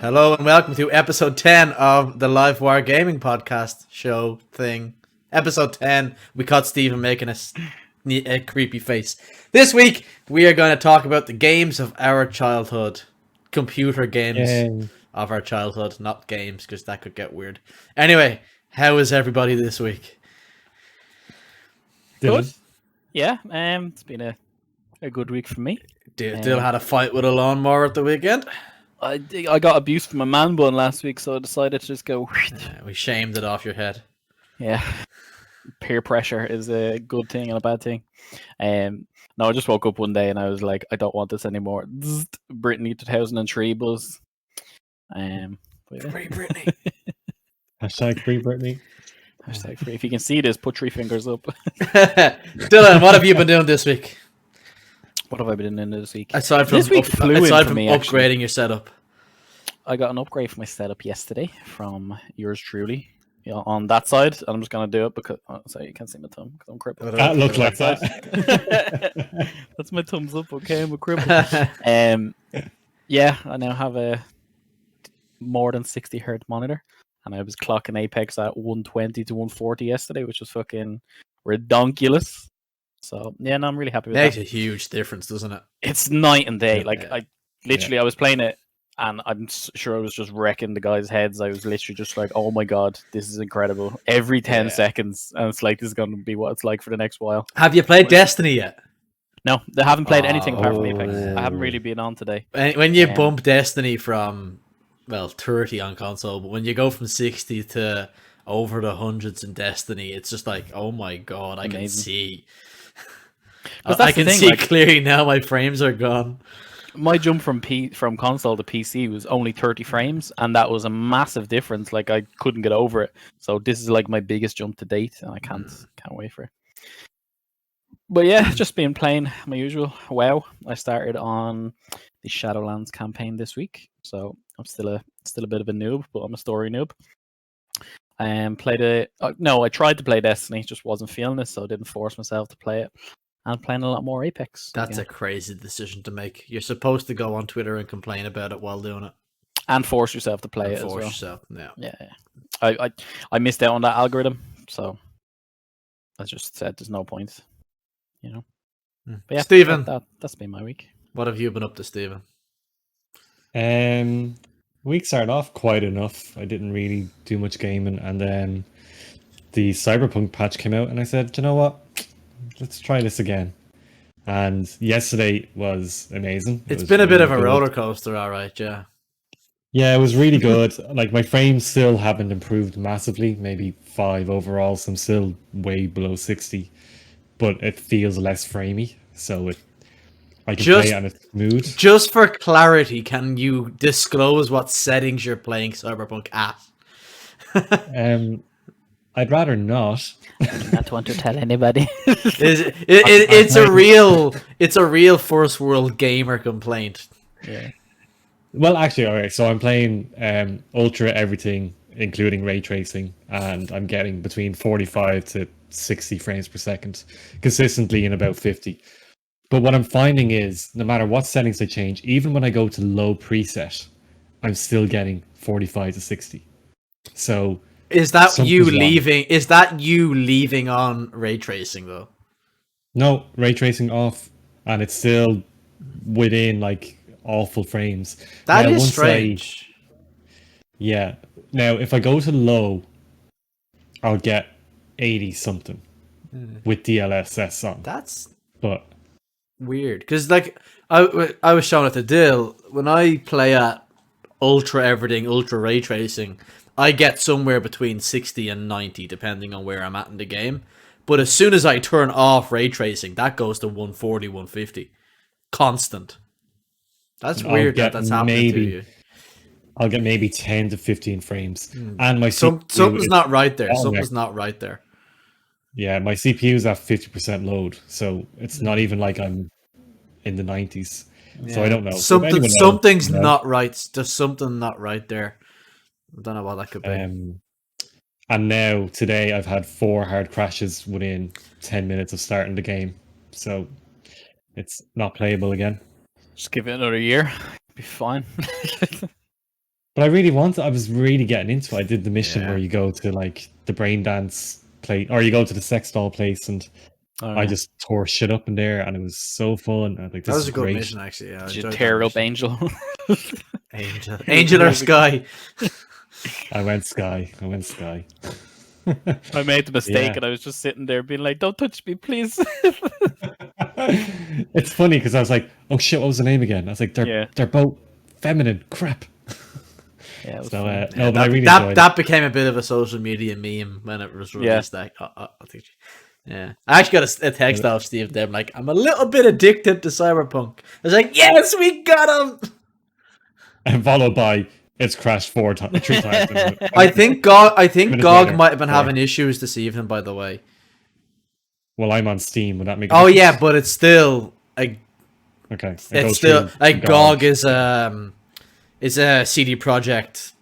Hello and welcome to episode 10 of the Livewire Gaming Podcast show thing. Episode 10, we caught Stephen making a creepy face. This week, we are going to talk about the games of our childhood. Computer games of our childhood, not games, because that could get weird. Anyway, how is everybody this week? Good. Yeah, it's been a good week for me. Dill had a fight with a lawnmower at the weekend. I got abused from a man bun last week, so I decided to just go. We shamed it off your head. Yeah, peer pressure is a good thing and a bad thing. No, I just woke up one day and I was like, I don't want this anymore. Brittany 2003 buzz. Free Brittany. Hashtag free Brittany. Hashtag free. If you can see this, put 3 fingers up. Dylan, what have you been doing this week? What have I been doing this week? Aside from upgrading your setup. I got an upgrade for my setup yesterday from yours truly. On that side, and I'm just gonna do it because sorry, you can't see my thumb because I'm crippled. That looked like that. That's my thumbs up. Okay, I'm a cripple. Yeah, I now have a more than 60 hertz monitor, and I was clocking Apex at 120 to 140 yesterday, which was fucking redonkulous. So yeah, no, I'm really happy with that. Makes a huge difference, doesn't it? It's night and day. Like I was playing it. And I'm sure I was just wrecking the guys' heads. I was literally just like, oh my god, this is incredible. Every 10 seconds. And it's like, this is going to be what it's like for the next while. Have you played Destiny yet? No, they haven't played anything apart from Apex. I haven't really been on today. When you bump Destiny from, 30 on console, but when you go from 60 to over the hundreds in Destiny, it's just like, oh my god, I can see. I can see clearly now my frames are gone. My jump from console to PC was only 30 frames, and that was a massive difference. Like I couldn't get over it. So this is like my biggest jump to date, and I can't wait for it. But yeah, just been playing my usual WoW. I started on the Shadowlands campaign this week, so I'm still a bit of a noob, but I'm a story noob. I tried to play Destiny, just wasn't feeling it, so I didn't force myself to play it. And playing a lot more Apex. That's a crazy decision to make. You're supposed to go on Twitter and complain about it while doing it. And force yourself to play it as well. Force yourself, yeah. I missed out on that algorithm, so I just said there's no point, But yeah, Stephen, that's been my week. What have you been up to, Stephen? Week started off quite enough. I didn't really do much gaming, and then the Cyberpunk patch came out, and I said, you know what? Let's try this again. And yesterday was amazing. It's been a bit of a roller coaster, all right, yeah. Yeah, it was really good. Like my frames still haven't improved massively, maybe 5 overall, so I'm still way below 60. But it feels less framey, so I can play it on its mood. Just for clarity, can you disclose what settings you're playing Cyberpunk at? I'd rather not. I do not want to tell anybody. It's a real first world gamer complaint. Yeah. Well, actually, all right. So I'm playing ultra everything, including ray tracing, and I'm getting between 45 to 60 frames per second, consistently in about 50. But what I'm finding is, no matter what settings I change, even when I go to low preset, I'm still getting 45 to 60. So. Is that you leaving? Is that you leaving on ray tracing though? No, ray tracing off, and it's still within like awful frames. That is strange. Yeah. Now, if I go to low, I'll get 80 something with DLSS on. That's weird because like I was showing it to Dill when I play at ultra everything, ultra ray tracing. I get somewhere between 60 and 90, depending on where I'm at in the game. But as soon as I turn off ray tracing, that goes to 140, 150. Constant. That's weird that's happening to you. I'll get maybe 10 to 15 frames. And my something's not right there. Something's not right there. Yeah, my CPU's at 50% load, so it's not even like I'm in the 90s. Yeah. So I don't know. Something's not right. There's something not right there. I don't know what that could be. And now, today, I've had 4 hard crashes within 10 minutes of starting the game. So, it's not playable again. Just give it another year. Be fine. But I was really getting into it. I did the mission where you go to like the brain dance place, or you go to the sex doll place, and I just tore shit up in there, and it was so fun. I was like, That this was is a good great. mission, actually. Yeah, I Did you enjoyed tear that up mission. Angel? Angel or Sky? I went Sky. I made the mistake Yeah. and I was just sitting there being like, "Don't touch me, please." It's funny because I was like, oh shit, what was the name again? I was like, they're both feminine. Crap. Yeah, it was So funny. no, but I really enjoyed that became a bit of a social media meme when it was released. Like, I think, yeah, I actually got a text off Steve there. Like, I'm a little bit addicted to Cyberpunk. I was like, yes, we got him. and followed by it's crashed 3 times. I think GOG Minutes later. might have been Sorry. having issues this evening. By the way. Well, I'm on Steam. Would that make? Oh yeah, but it's still like Okay. it's still like GOG is a CD Projekt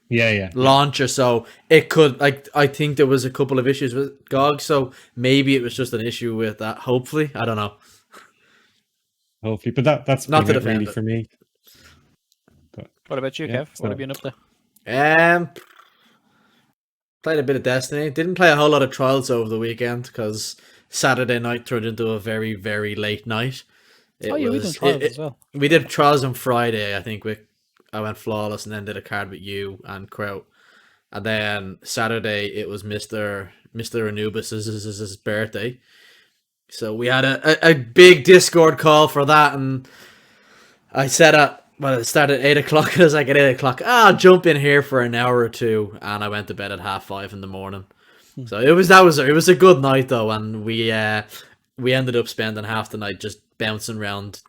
Yeah. launcher, so it could like I think there was a couple of issues with GOG, so maybe it was just an issue with that. Hopefully, I don't know. Hopefully, but that's Not to been it defend really it. for me. What about you, Yeah, Kev? What have you been up to? Played a bit of Destiny. Didn't play a whole lot of Trials over the weekend because Saturday night turned into a very, very late night. We did Trials as well. We did Trials on Friday. I think I went flawless and then did a card with you and Kraut. And then Saturday it was Mr. Anubis' birthday. So we had a big Discord call for that, and I said it started at 8 o'clock, and I was like at 8 o'clock, I'll jump in here for an hour or two, and I went to bed at 5:30 in the morning. So it was a good night though, and we ended up spending half the night just bouncing around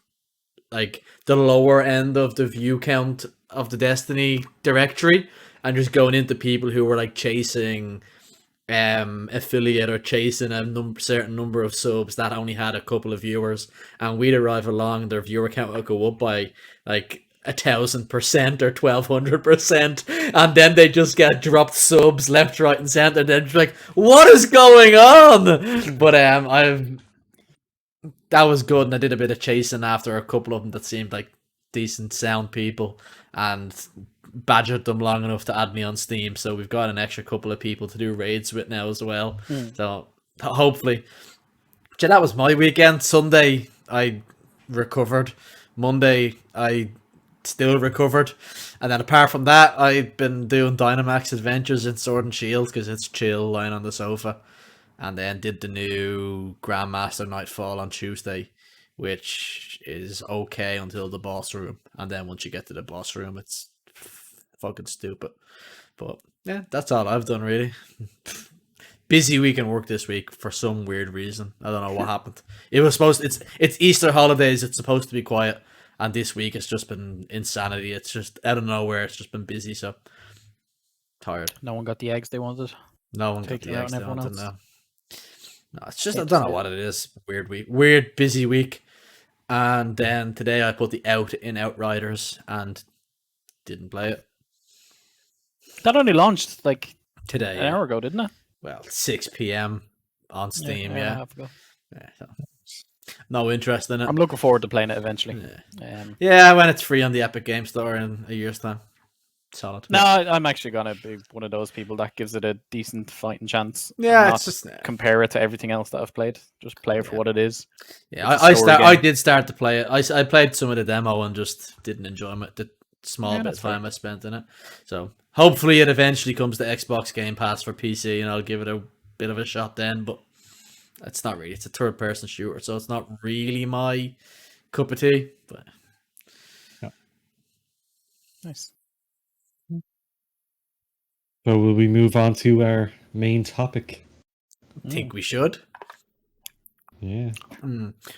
like the lower end of the view count of the Destiny directory and just going into people who were like chasing affiliate or chasing a certain number of subs that only had a couple of viewers, and we'd arrive along and their viewer count would go up by like 1,000% or 1,200%, and then they just get dropped subs left, right, and center. And then just like, what is going on? But that was good, and I did a bit of chasing after a couple of them that seemed like decent sound people, and badgered them long enough to add me on Steam. So we've got an extra couple of people to do raids with now as well. So hopefully, yeah, that was my weekend. Sunday I recovered. Monday I still recovered, and then apart from that, I've been doing Dynamax Adventures in Sword and Shield because it's chill lying on the sofa, and then did the new Grandmaster Nightfall on Tuesday, which is okay until the boss room, and then once you get to the boss room, it's fucking stupid. But yeah, that's all I've done really. Busy week in work this week for some weird reason. I don't know what happened. It was it's Easter holidays. It's supposed to be quiet, and this week it's just been insanity. It's just out of nowhere. It's just been busy. So tired. No one got the eggs they wanted. No one got Taking the out eggs on they everyone wanted else. now. No, it's just I don't know what it is. Weird week. Weird busy week. And then today I put the Outriders and didn't play it. That only launched like Today, an hour ago, didn't it? well, 6 p.m. on Steam, an hour and a yeah. half ago. So, no interest in it. I'm looking forward to playing it eventually. Yeah, when it's free on the Epic Game Store in a year's time. Solid. No, I'm actually gonna be one of those people that gives it a decent fighting chance. Yeah, and it's just compare it to everything else that I've played. Just play it for what it is. yeah. It's a story I game. did start to play it. I played some of the demo and just didn't enjoy it. The small Yeah, bit of that's fair. time I spent in it. So hopefully it eventually comes to Xbox Game Pass for PC, and I'll give it a bit of a shot then. But it's not really. It's a third-person shooter, so it's not really my cup of tea. But Nice. So will we move on to our main topic? I think we should. Yeah.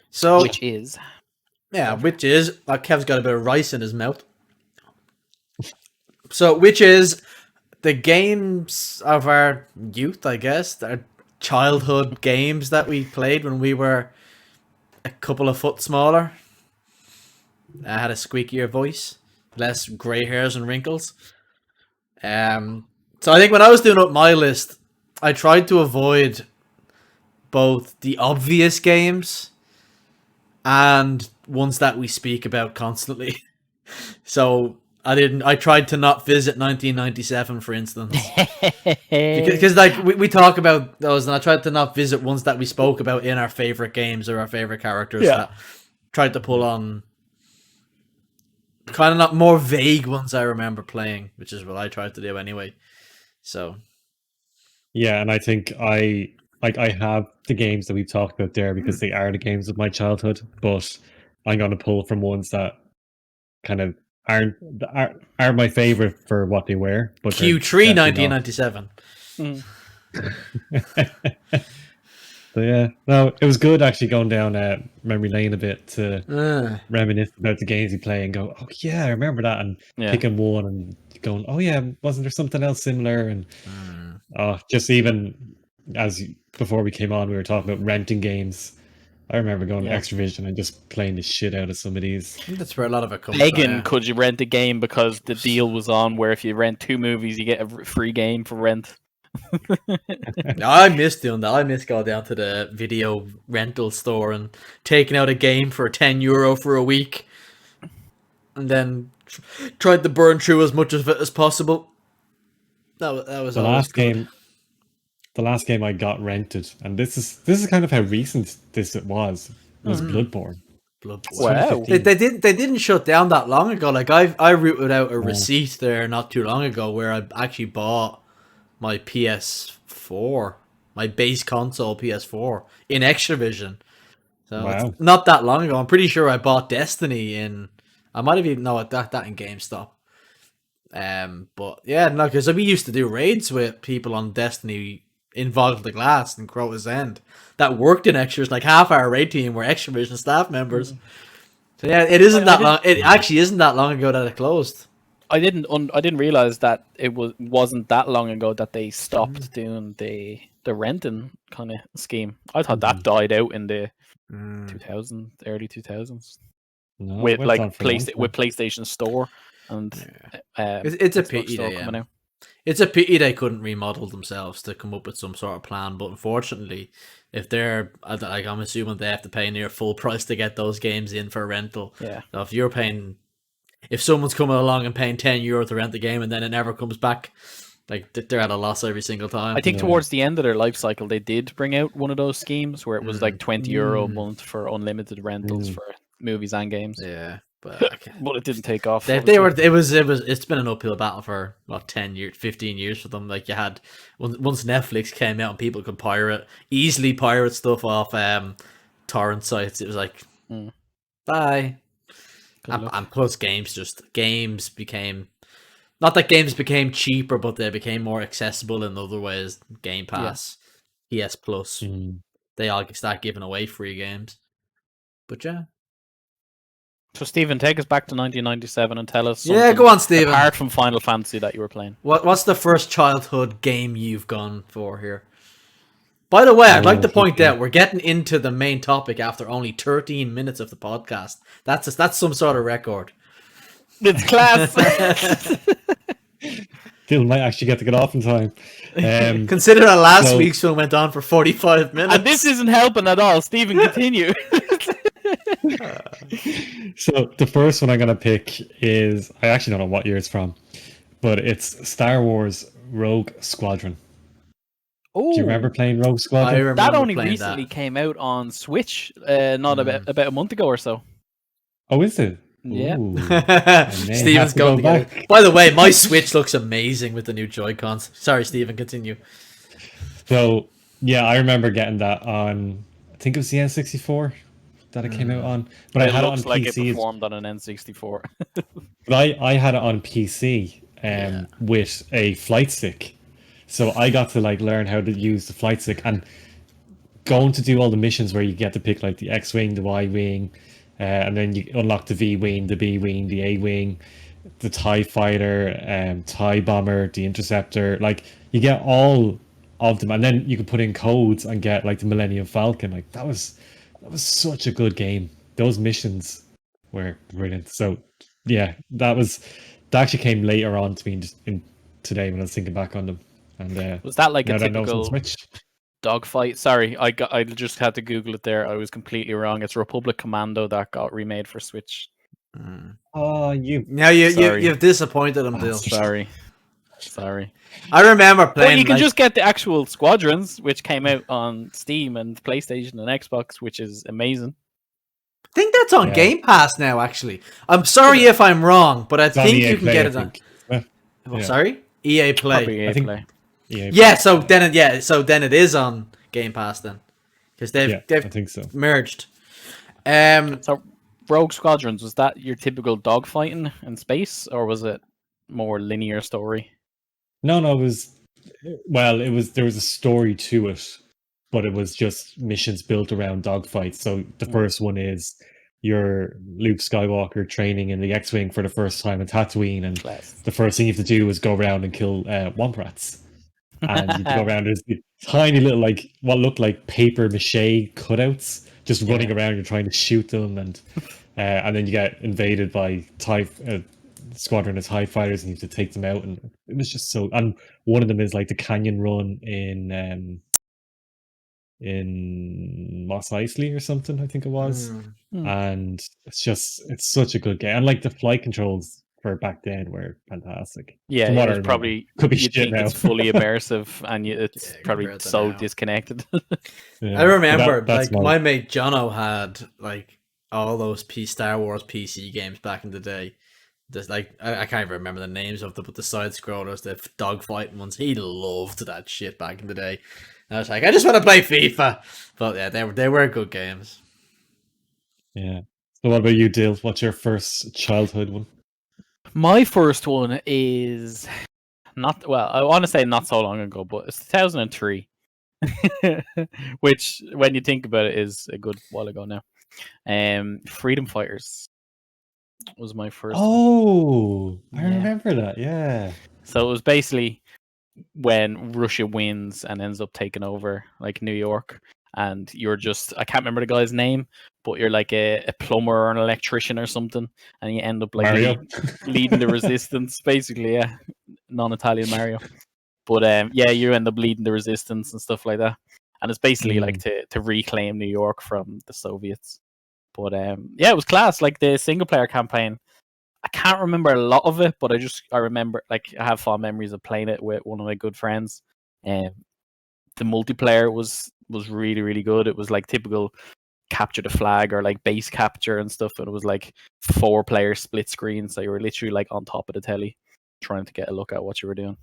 So Which is which is Kev's got a bit of rice in his mouth. So, which is the games of our youth, I guess, our childhood games that we played when we were a couple of foot smaller. I had a squeakier voice, less grey hairs and wrinkles. So I think when I was doing up my list, I tried to avoid both the obvious games and ones that we speak about constantly. So I tried to not visit 1997, for instance, because like we talk about those, and I tried to not visit ones that we spoke about in our favorite games or our favorite characters. Yeah. That tried to pull on kind of not more vague ones I remember playing, which is what I tried to do anyway. So Yeah, and I think I have the games that we've talked about there because they are the games of my childhood, but I'm gonna pull from ones that kind of aren't my favorite for what they were, but they're Q3 definitely not. 1997. So yeah, no, it was good actually going down memory lane a bit to reminisce about the games you play and go, oh yeah, I remember that, and picking one and going, oh yeah, wasn't there something else similar? And just even before we came on, we were talking about renting games. I remember going to Extravision and just playing the shit out of some of these. I think that's where a lot of it comes Begging, from. could you rent a game because the deal was on where if you rent 2 movies, you get a free game for rent. I miss doing that. I miss going down to the video rental store and taking out a game for €10 for a week, and then tried to burn through as much of it as possible. That was the last game. The last game I got rented, and this is kind of how recent this was Bloodborne. Wow, they didn't shut down that long ago. Like I routed out a receipt there not too long ago where I actually bought my PS4, my base console PS4 in Extravision. So it's not that long ago. I'm pretty sure I bought Destiny in. I might have even that in GameStop. But yeah, no, because we used to do raids with people on Destiny in Vault the Glass and Crota's End that worked in Extras. Like half our raid team were Extravision staff members. So yeah, it isn't that long. It actually isn't that long ago that it closed. I didn't realize that it wasn't that long ago that they stopped doing the renting kind of scheme. I thought that died out in the 2000s, early 2000s, with like PlayStation Store and it's a pity coming out. It's a pity they couldn't remodel themselves to come up with some sort of plan. But unfortunately, if they're like, I'm assuming they have to pay near full price to get those games in for rental. Yeah. So if you're paying. If someone's coming along and paying €10 to rent the game and then it never comes back, like they're at a loss every single time. I think towards the end of their life cycle, they did bring out one of those schemes where it was like €20 a month for unlimited rentals for movies and games. Yeah, but but it didn't take off. It's been an uphill battle for 10 years, 15 years for them. Like you had once Netflix came out and people could easily pirate stuff off torrent sites. It was like bye. And plus games became, not that games became cheaper, but they became more accessible in other ways. Game Pass, PS Plus, they all start giving away free games. But yeah. So Stephen, take us back to 1997 and tell us something go on, Stephen. Apart from Final Fantasy that you were playing. What's the first childhood game you've gone for here? By the way, I'd like to point out we're getting into the main topic after only 13 minutes of the podcast. That's some sort of record. It's class. Dylan might actually get to get off in time. Consider that last week's film went on for 45 minutes. And this isn't helping at all. Stephen, continue. So the first one I'm going to pick is, I actually don't know what year it's from, but it's Star Wars Rogue Squadron. Oh, do you remember playing Rogue Squadron? I remember that only recently came out on Switch, not about a month ago or so. Oh, is it? Yeah. Steven's going back. By the way, my Switch looks amazing with the new Joy-Cons. Sorry, Steven, continue. So, yeah, I remember getting that on, I think it was the N64 that it came out on. But I had it on like PC. It performed on an N64. But I had it on PC with a flight stick. So I got to learn how to use the flight stick and going to do all the missions where you get to pick the X-Wing, the Y-Wing, and then you unlock the V-Wing, the B-Wing, the A-Wing, the TIE Fighter, TIE Bomber, the Interceptor. You get all of them, and then you can put in codes and get the Millennium Falcon. That was such a good game. Those missions were brilliant. So yeah, that actually came later on to me today when I was thinking back on them. And was that a typical dogfight? Sorry, I just had to Google it there. I was completely wrong. It's Republic Commando that got remade for Switch. Oh, you. Now Sorry. you've disappointed him, Dill. Sorry. I remember But playing. you can like, just get the actual Squadrons, which came out on Steam and PlayStation and Xbox, which is amazing. I think that's on Yeah. Game Pass now. Actually, I'm sorry if I'm wrong, but I It's on think EA you can Play, get I it on. think. Yeah. Oh, Yeah. sorry, EA Play. Probably I think- Play. EA Yeah, Play. so then it is on Game Pass then, because I they've think so. merged. So, Rogue Squadrons, was that your typical dogfighting in space, or was it more linear story? No, it was. Well, it was. There was a story to it, but it was just missions built around dogfights. So the first one is you're Luke Skywalker training in the X-wing for the first time in Tatooine, and the first thing you have to do is go around and kill womp rats. And you go around. There's these tiny little, like what looked like paper mache cutouts, just running around. You're trying to shoot them, and then you get invaded by squadron of TIE fighters, and you have to take them out. And it was just so. And one of them is like the canyon run in Mos Eisley or something, I think it was. And it's such a good game. And like the flight controls for back then were fantastic. Yeah, From what it I was remember. probably Could be you'd shit think now. it's fully immersive, and it's probably compared to so now. disconnected. Yeah, I remember, but that's like my mate Jono had like all those Star Wars PC games back in the day. Just like I can't even remember the names of them, but the side scrollers, the dogfighting ones, he loved that shit back in the day. And I was like, I just want to play FIFA, but yeah, they were good games. Yeah. So what about you, Dale? What's your first childhood one? My first one is not I want to say not so long ago, but it's 2003, which when you think about it is a good while ago now. Freedom Fighters was my first one. Oh, I Yeah. remember that. Yeah. So it was basically when Russia wins and ends up taking over like New York, and you're just I can't remember the guy's name, but you're like a plumber or an electrician or something, and you end up like Mario. leading the resistance, basically, yeah, non-Italian Mario. But yeah, you end up leading the resistance and stuff like that, and it's basically like to reclaim New York from the Soviets. But yeah, it was class. Like the single player campaign, I can't remember a lot of it, but I remember like I have fond memories of playing it with one of my good friends. And the multiplayer was really, really good. It was like typical capture the flag or like base capture and stuff. And it was like 4-player split screen, so you were literally like on top of the telly trying to get a look at what you were doing.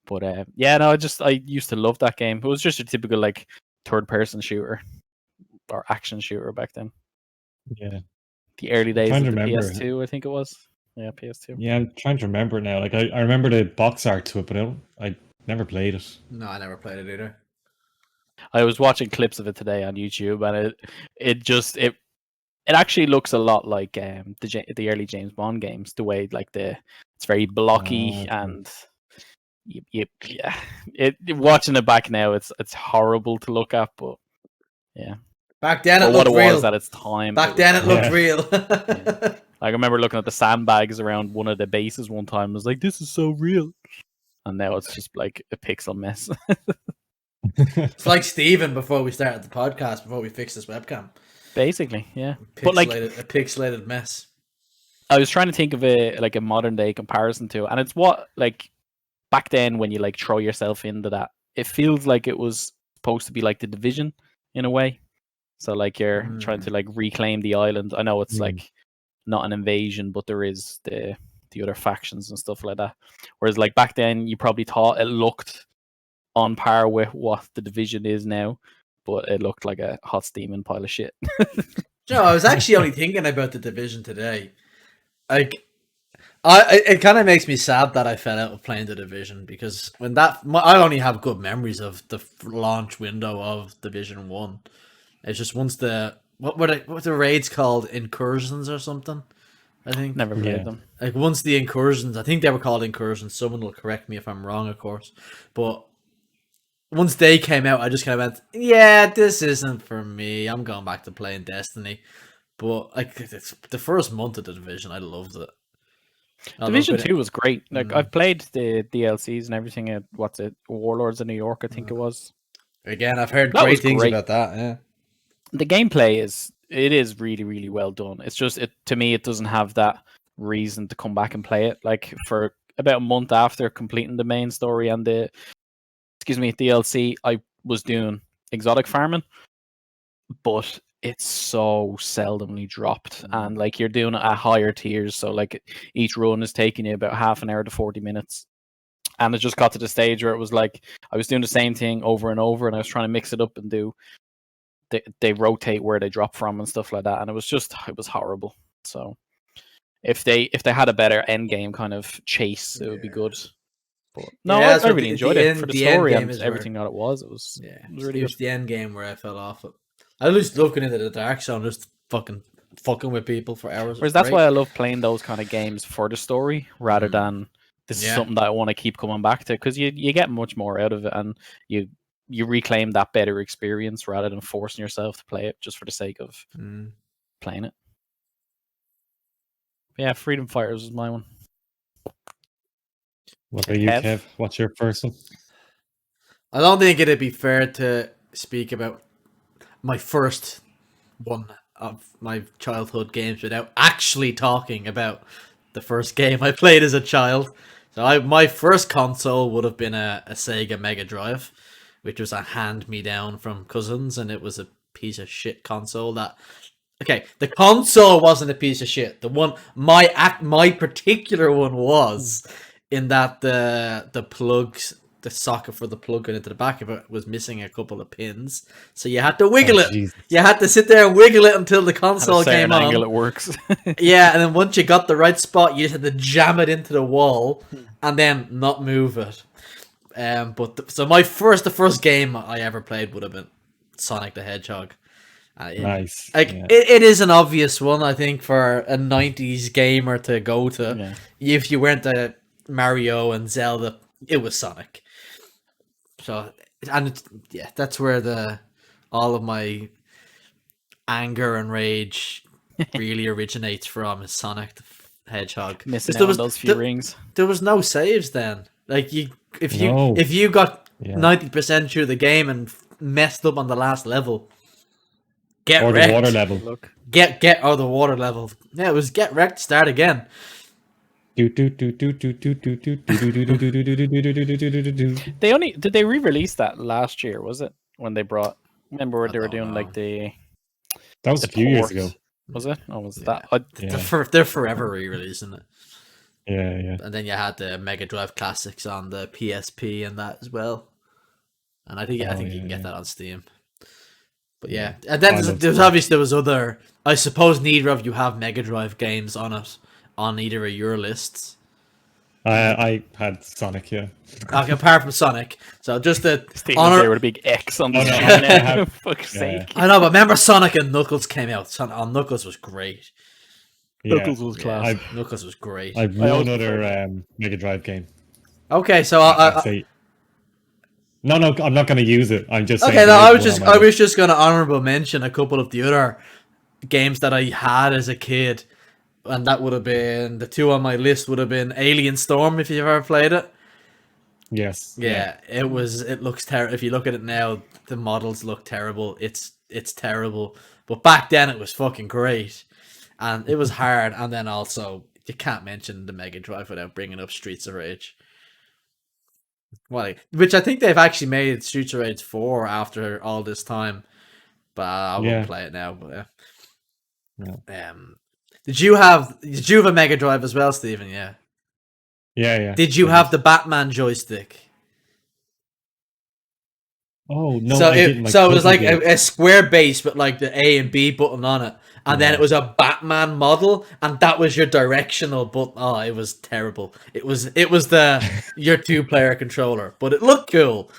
But yeah, no, I used to love that game. It was just a typical like third person shooter or action shooter back then. Yeah. The early days trying of to the remember. PS2, I think it was. Yeah, PS2. Yeah, I'm trying to remember now. Like I remember the box art to it, but I never played it. No, I never played it either. I was watching clips of it today on YouTube, and it actually looks a lot like the early James Bond games. The way like it's very blocky okay. and yeah. Watching it back now, it's horrible to look at, but yeah. Back then, But it what looked it real. was at its time. Back then, it looked Yeah. real. I remember looking at the sandbags around one of the bases one time. I was like, "This is so real," and now it's just like a pixel mess. It's like Steven before we started the podcast, before we fixed this webcam. Basically, yeah. Pixelated, But like, a pixelated mess. I was trying to think of a modern day comparison to, and it's what like back then when you like throw yourself into that, it feels like it was supposed to be like the Division in a way. So like you're trying to like reclaim the island. I know it's like not an invasion, but there is the other factions and stuff like that. Whereas like back then, you probably thought it looked on par with what the Division is now, but it looked like a hot steaming pile of shit. I was actually only thinking about the Division today. Like, it kind of makes me sad that I fell out of playing the Division, because I only have good memories of the launch window of Division 1. It's just once what's the raids called? Incursions or something? I think. Never played them. Like once the incursions, I think they were called incursions. Someone will correct me if I'm wrong, of course. But once they came out, I just kind of went, yeah, this isn't for me. I'm going back to playing Destiny. But like it's the first month of the Division, I loved it. Division 2 was great. Like I've played the DLCs and everything at Warlords of New York, I think it was. Again, I've heard That great was things great. about that, yeah. The gameplay is it is really, really well done. It's just to me, it doesn't have that reason to come back and play it. Like for about a month after completing the main story and the DLC, I was doing exotic farming, but it's so seldomly dropped, and like you're doing it at higher tiers, so like each run is taking you about half an hour to 40 minutes. And it just got to the stage where it was like I was doing the same thing over and over, and I was trying to mix it up and do. They rotate where they drop from and stuff like that, and it was horrible. So if they had a better end game kind of chase, it would be good. But no, Yeah, I really enjoyed it for the story and everything that it was. It was really the end game where I fell off it. I was looking into the dark zone, just fucking with people for hours. Whereas that's why I love playing those kind of games for the story rather than this is something that I want to keep coming back to, because you get much more out of it, and you reclaim that better experience rather than forcing yourself to play it just for the sake of playing it. But yeah, Freedom Fighters is my one. What about you, Kev? What's your first one? I don't think it'd be fair to speak about my first one of my childhood games without actually talking about the first game I played as a child. So my first console would have been a Sega Mega Drive, which was a hand-me-down from cousins, and it was a piece of shit console that... Okay, the console wasn't a piece of shit. The one, my particular one was, in that the plugs, the socket for the plug into the back of it was missing a couple of pins, so you had to wiggle it. Jesus. You had to sit there and wiggle it until the console came on. Angle it works. Yeah, and then once you got the right spot, you just had to jam it into the wall and then not move it. So the first game I ever played would have been Sonic the Hedgehog. Nice. It is an obvious one, I think, for a 90s gamer to go to. Yeah. If you weren't a Mario and Zelda, it was Sonic. So, and that's where all of my anger and rage really originates from, is Sonic the Hedgehog. Missing out on those few rings. There was no saves then. Like if you got 90% through the game and messed up on the last level, get wrecked. The water level. The water level. Yeah, it was get wrecked, start again. Did they re-release that last year? Was it when they brought? Remember where they were doing like that was a few years ago. Was it? Or was that? They're forever re-releasing it. Yeah. And then you had the Mega Drive Classics on the PSP and that as well. And I think you can get that on Steam. But yeah, and then there was other. I suppose neither of you have Mega Drive games on it, on either of your lists. I had Sonic, yeah. Okay, apart from Sonic, so just the honor with a big X on the screen. Fuck's sake! I know, but remember Sonic and Knuckles came out. Knuckles was great. Yeah. Knuckles was class. Knuckles was great. I've one other Mega Drive game. Okay, so I No, I'm not going to use it. I'm just saying. Okay, no, I was just going to honorable mention a couple of the other games that I had as a kid, and that would have been the two on my list. Would have been Alien Storm, if you've ever played it. Yes. Yeah. It looks terrible. If you look at it now, the models look terrible. It's terrible. But back then, it was fucking great, and it was hard. And then also, you can't mention the Mega Drive without bringing up Streets of Rage. Which I think they've actually made Streets of Rage 4 after all this time, but I won't play it now. But did you have a Mega Drive as well, Stephen? Yeah. Did you have the Batman joystick? Oh no! So it was like a square base with like the A and B button on it, and then it was a Batman model, and that was your directional button. Oh, it was terrible. It was your 2-player controller, but it looked cool.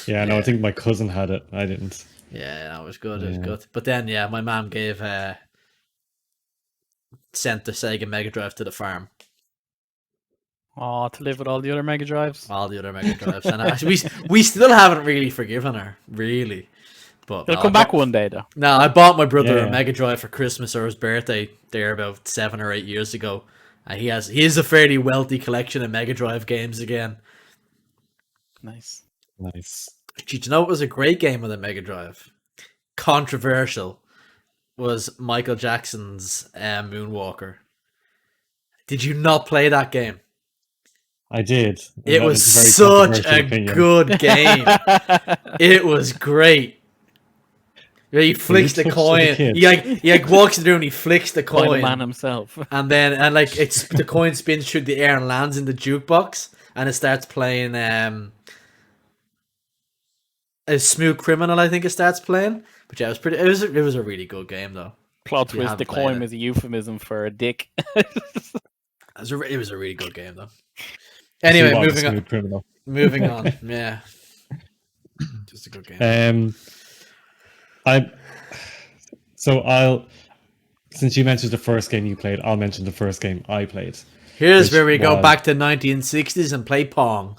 Yeah, no, I think my cousin had it. I didn't. Yeah, that was good. It was good. But then, my mom sent the Sega Mega Drive to the farm. Oh, to live with all the other Mega Drives. All the other Mega Drives, and we still haven't really forgiven her, really. But they'll come back one day, though. No, I bought my brother a Mega Drive for Christmas or his birthday there about 7 or 8 years ago, and he has a fairly wealthy collection of Mega Drive games again. Nice. Did you know it was a great game with a Mega Drive? Controversial. was Michael Jackson's Moonwalker. Did you not play that game? I did. And It that was is a very such controversial a opinion. good game. It was great. Yeah, he flicks the touched coin. the kid. He like walks in the room and he flicks the By the coin. man himself. And then like it's the coin spins through the air and lands in the jukebox and it starts playing a Smooth Criminal, I think it starts playing. But yeah, it was a really good game though. Plot If you twist: haven't the played coin it. was a euphemism for a dick. It was a really good game though. He Anyway, was a moving on. smooth criminal. Moving on. Yeah. Just a good game. Since you mentioned the first game you played, I'll mention the first game I played. Here's which where we go was- back to 1960s and play Pong.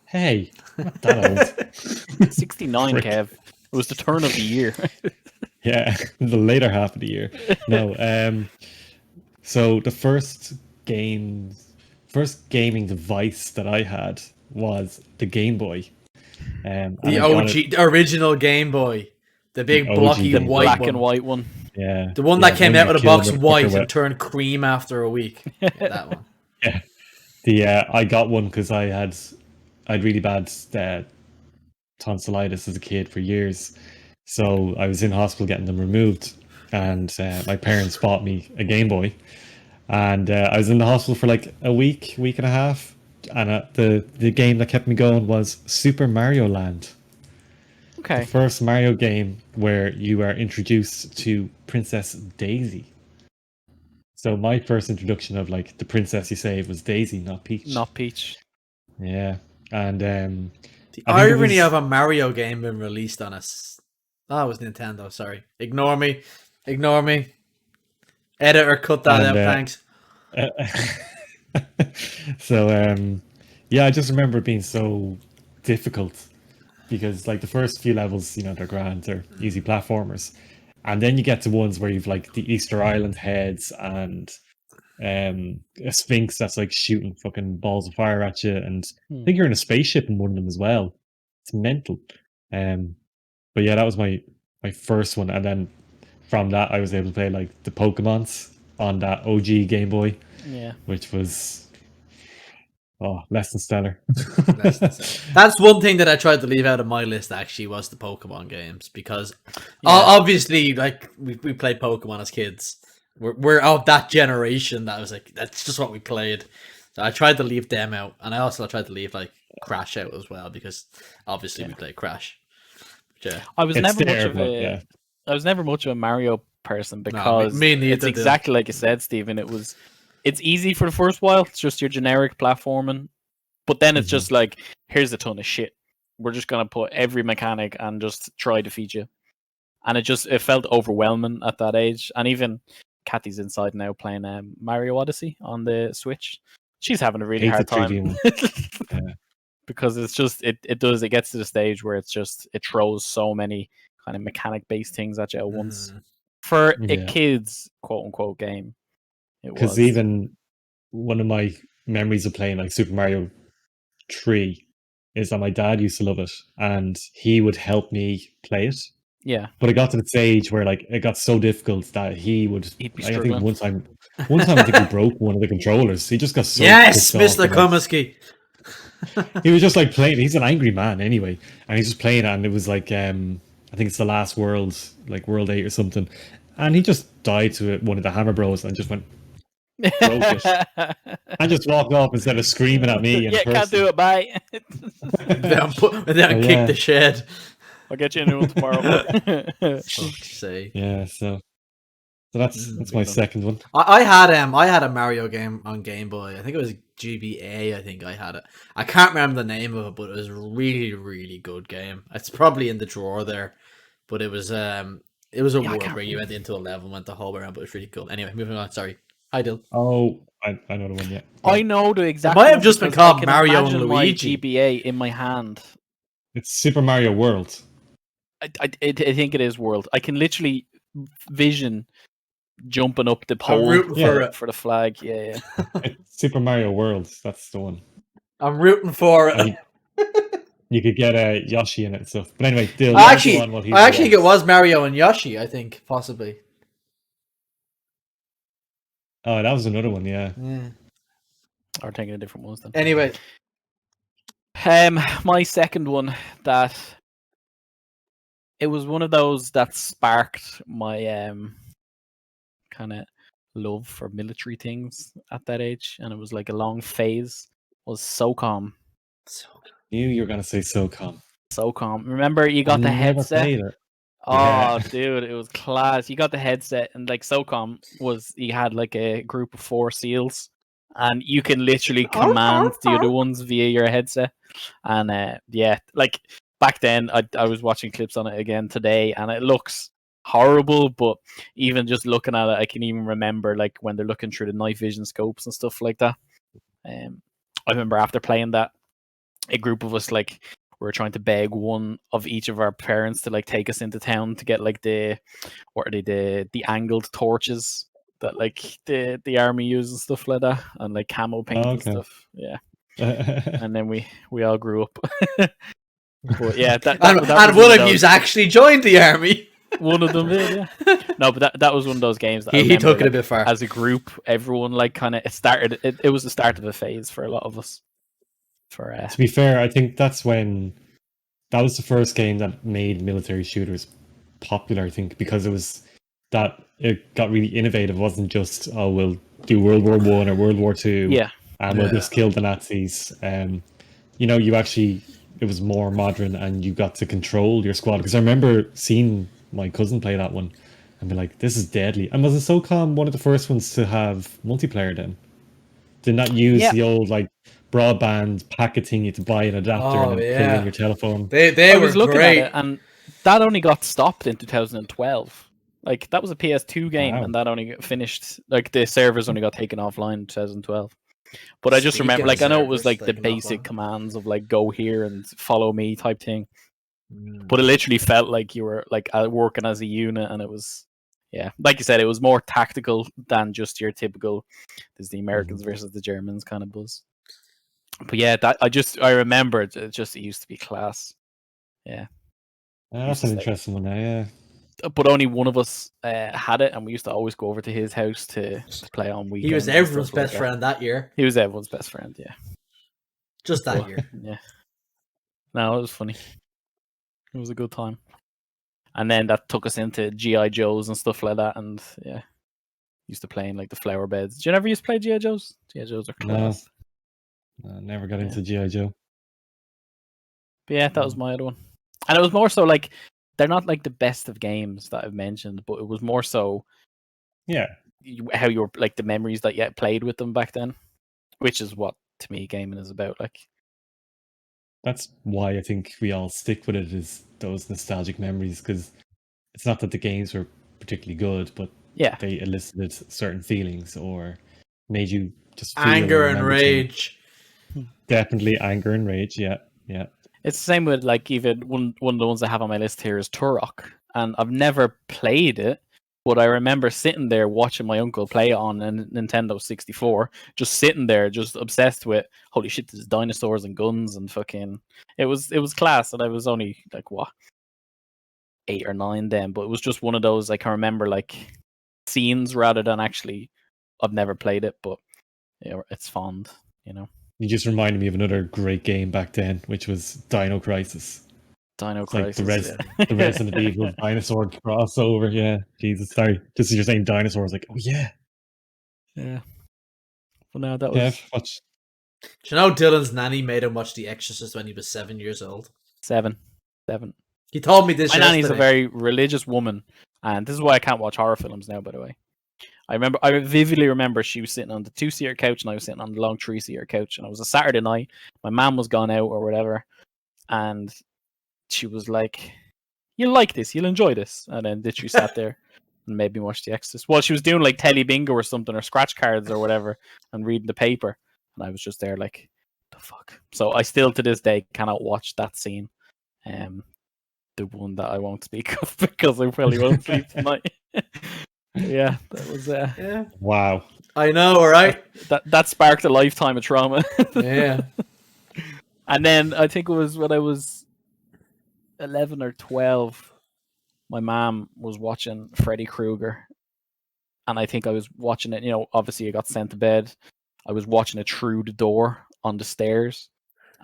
Hey, not that old. 69, Frick. Kev. It was the turn of the year. Yeah, the later half of the year. No, so the first gaming device that I had was the Game Boy. And The I got OG, it- the original Game Boy. The big The OG blocky Game Boy. white Black one. and white one. yeah, The one yeah, that came one out you of a kill box with a white clicker and turned cream after a week. Yeah, that one. Yeah, I got one because I had really bad tonsillitis as a kid for years, so I was in hospital getting them removed, and my parents bought me a Game Boy, and I was in the hospital for like a week and a half, and the game that kept me going was Super Mario Land, the Okay. first Mario game where you are introduced to Princess Daisy. So my first introduction of like the princess you save was Daisy, not Peach. Not Peach. Yeah, and The I think it irony was- of a Mario game being released on us. Oh, it was Nintendo. Sorry. Ignore me. Editor, cut that And, out. Thanks. so yeah, I just remember it being so difficult because like the first few levels, they're grand, they're easy platformers, and then you get to ones where you've like the Easter Island heads and a Sphinx that's like shooting fucking balls of fire at you, and I think you're in a spaceship in one of them as well. It's mental. But yeah, that was my first one, and then from that I was able to play like the Pokemons on that OG Game Boy, Yeah. which was less than stellar. That's one thing that I tried to leave out of my list. Actually, was the Pokemon games because Yeah. obviously, like we played Pokemon as kids. We're of that generation that was like that's just what we played. So I tried to leave them out, and I also tried to leave like Crash out as well because obviously we played Crash. Yeah, I was It's never much there, of but a. yeah. I was never much of a Mario person because me neither, it's dude. exactly like you said, Stephen. It's easy for the first while. It's just your generic platforming, but then it's Mhm. just like here's a ton of shit. We're just gonna put every mechanic and just try to feed you, and it felt overwhelming at that age. And even Kathy's inside now playing Mario Odyssey on the Switch. She's having a really Hate hard the 3D time one. Yeah. because it's just it gets to the stage where it throws so many kind of mechanic based things at you at once. For a Yeah. kid's quote unquote game, it was Because even one of my memories of playing like Super Mario 3 is that my dad used to love it, and he would help me play it. yeah. But it got to the stage where like it got so difficult that he would. He'd be I think struggling. one time I think he broke one of the controllers. He just got so yes, pissed off Mr. and, like, Comiskey. he was just like playing. He's an angry man anyway, and he's just playing it. And it was like I think it's the last world, like World 8 or something, and he just died to it. One of the Hammer Bros and just went broke it. and just walked off instead of screaming at me. Yeah, can't do it. Bye. Then Oh, kick yeah. the shed. I'll get you a new one tomorrow. Fuck's sake. Yeah, so that's my big second one. I had a Mario game on Game Boy. I think it was GBA. I think I had it. I can't remember the name of it, but it was a really, really good game. It's probably in the drawer there, but it was a I world can't where you went into a level, went the whole way around, but it was really cool. Anyway, moving on. Sorry, hi Dill. Oh, I know the one. Yeah, I know the exact. might have one just been because I called can Mario and imagine my Luigi. GBA in my hand. it's Super Mario World. I think it is World. I can literally vision jumping up the pole rooting for it. for the flag. Yeah, yeah. It's Super Mario World. That's the one. I'm rooting for it. And You could get a Yoshi in it and stuff. But anyway, Dill, I let's go actually, on what he's I actually think it was Mario and Yoshi. I think possibly. Oh, that was another one, yeah. Yeah. Or taking a different ones then. Anyway, my second one that it was one of those that sparked my kind of love for military things at that age, and it was like a long phase. Was SOCOM. Knew you were gonna say SOCOM. SOCOM. Remember, you got the Never headset. played it. Oh, Yeah. dude, it was class. You got the headset, and like SOCOM was, you had like a group of 4 SEALs, and you can literally command the other ones via your headset. And yeah, like back then, I was watching clips on it again today, and it looks horrible. But even just looking at it, I can even remember like when they're looking through the night vision scopes and stuff like that. I remember after playing that, a group of us like we were trying to beg one of each of our parents to like take us into town to get like the angled torches that like the army uses and stuff like that, and like camo paint and stuff. Yeah. And then we all grew up. But yeah, that and one of you's actually joined the army. One of them did, yeah. No, but that was one of those games that I he remember, took it like, a bit far. as a group, everyone like kind of it was the start of a phase for a lot of us. To be fair, I think that was the first game that made military shooters popular, I think, because it got really innovative. It wasn't just, oh, we'll do World War One or World War Two, and we'll just kill the Nazis. It was more modern, and you got to control your squad. Because I remember seeing my cousin play that one and be like, this is deadly. And was it SOCOM one of the first ones to have multiplayer then? Did not use the old like broadband packet thing you had to buy an adapter and then put it in your telephone. They were looking great. At it, and that only got stopped in 2012. Like that was a PS2 game, and that only finished. Like the servers only got taken offline in 2012. But I just remember, like, I know it was like the basic commands of like go here and follow me type thing, but it literally felt like you were like working as a unit, and it was, yeah, like you said, it was more tactical than just your typical "there's the Americans versus the Germans" kind of buzz. But yeah, that I remember it used to be class. Yeah, that's an interesting one. Yeah. But only one of us had it, and we used to always go over to his house to play on weekends. He was everyone's best friend that year. He was everyone's best friend, yeah. Just that year. Yeah. No, it was funny. It was a good time. And then that took us into G.I. Joes and stuff like that, and yeah. Used to play in like the flower beds. Did you ever used to play G.I. Joes? G.I. Joes are class. No, never got into G.I. Joe. But yeah, that was my other one. And it was more so like, they're not like the best of games that I've mentioned, but it was more so, how you were like the memories that you played with them back then, which is what to me gaming is about. Like, that's why I think we all stick with it, is those nostalgic memories, because it's not that the games were particularly good, but they elicited certain feelings or made you just feel anger and rage. Definitely anger and rage. Yeah. It's the same with like even one of the ones I have on my list here is Turok, and I've never played it, but I remember sitting there watching my uncle play it on a Nintendo 64, just sitting there, just obsessed with holy shit, there's dinosaurs and guns and fucking. It was class, and I was only like 8 or 9 then, but it was just one of those I can remember like scenes rather than actually. I've never played it, but it's fond, You just reminded me of another great game back then, which was Dino Crisis. Crisis. Like the Resident Evil dinosaur crossover. Yeah, Jesus, sorry. Just as you're saying dinosaurs, like, oh yeah. Yeah. Well, no, that was. Do you know Dylan's nanny made him watch The Exorcist when he was 7 years old? 7. He told me this. My nanny's a very religious woman, and this is why I can't watch horror films now, by the way. I vividly remember she was sitting on the 2-seater couch and I was sitting on the long 3-seater couch, and it was a Saturday night. My mom was gone out or whatever, and she was like, "You'll like this, you'll enjoy this," and then literally sat there and made me watch The Exorcist. Well, she was doing like Telly Bingo or something, or scratch cards or whatever, and reading the paper, and I was just there like, the fuck. So I still to this day cannot watch that scene, the one that I won't speak of because I probably won't sleep tonight. Yeah, that was wow. I know, all right. That sparked a lifetime of trauma. Yeah. And then I think it was when I was 11 or 12, my mom was watching Freddy Krueger. And I think I was watching it, obviously I got sent to bed. I was watching it through the door on the stairs.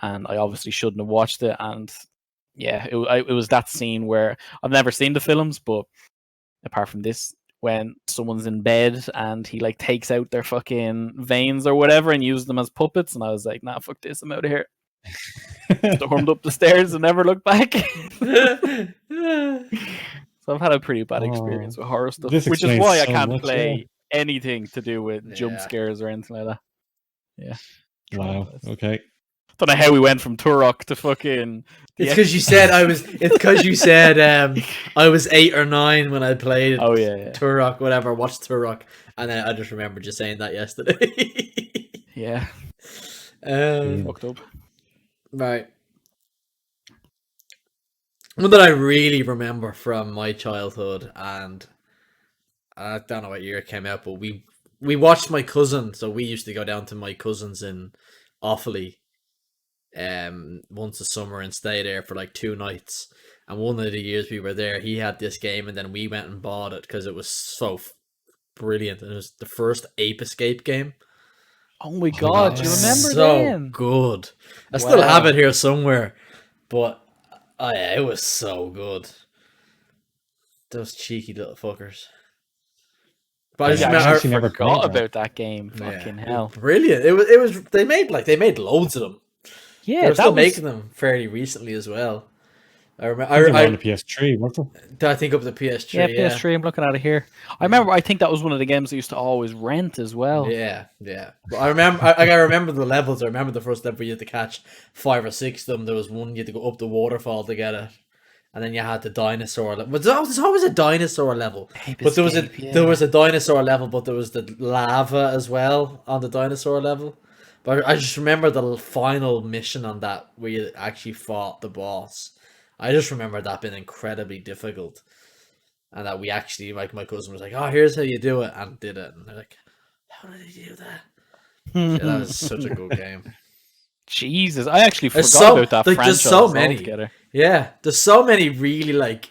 And I obviously shouldn't have watched it. And yeah, it was that scene where I've never seen the films, but apart from this, when someone's in bed and he like takes out their fucking veins or whatever and uses them as puppets, and I was like, nah, fuck this, I'm out of here. Stormed up the stairs and never looked back. So I've had a pretty bad experience with horror stuff, which is why I can't play anything to do with jump scares or anything like that. Yeah. Wow. Okay. Don't know how we went from Turok to fucking. It's because you said I was. It's because you said I was 8 or 9 when I played. Oh yeah. Turok, whatever. Watched Turok, and then I just remembered you saying that yesterday. Yeah. Fucked up. Right. One that I really remember from my childhood, and I don't know what year it came out, but we watched my cousin. So we used to go down to my cousin's in Offaly once a summer and stay there for like 2 nights. And one of the years we were there, he had this game, and then we went and bought it because it was so brilliant. And it was the first Ape Escape game. Oh my god, do you remember so good. I still have it here somewhere, but yeah, it was so good. Those cheeky little fuckers. But I just never forgot about that game. Fucking hell, brilliant! It was. They made loads of them. Yeah, they're still making them fairly recently as well. I remember. I on the PS3, wasn't it? I think up the PS3. Yeah, PS3. I'm looking at it here. I remember. I think that was one of the games I used to always rent as well. Yeah. But I remember. I remember the levels. I remember the first level you had to catch 5 or 6 of them. There was one you had to go up the waterfall to get it, and then you had the dinosaur level. But there's always a dinosaur level. But there was a dinosaur level, but there was the lava as well on the dinosaur level. But I just remember the final mission on that where you actually fought the boss. I just remember that being incredibly difficult, and that we actually, like, my cousin was like, "Oh, here's how you do it," and did it, and they're like, "How did he do that?" Yeah, that was such a good game. Jesus, I actually forgot about that franchise. There's so many. Altogether. Yeah, there's so many really like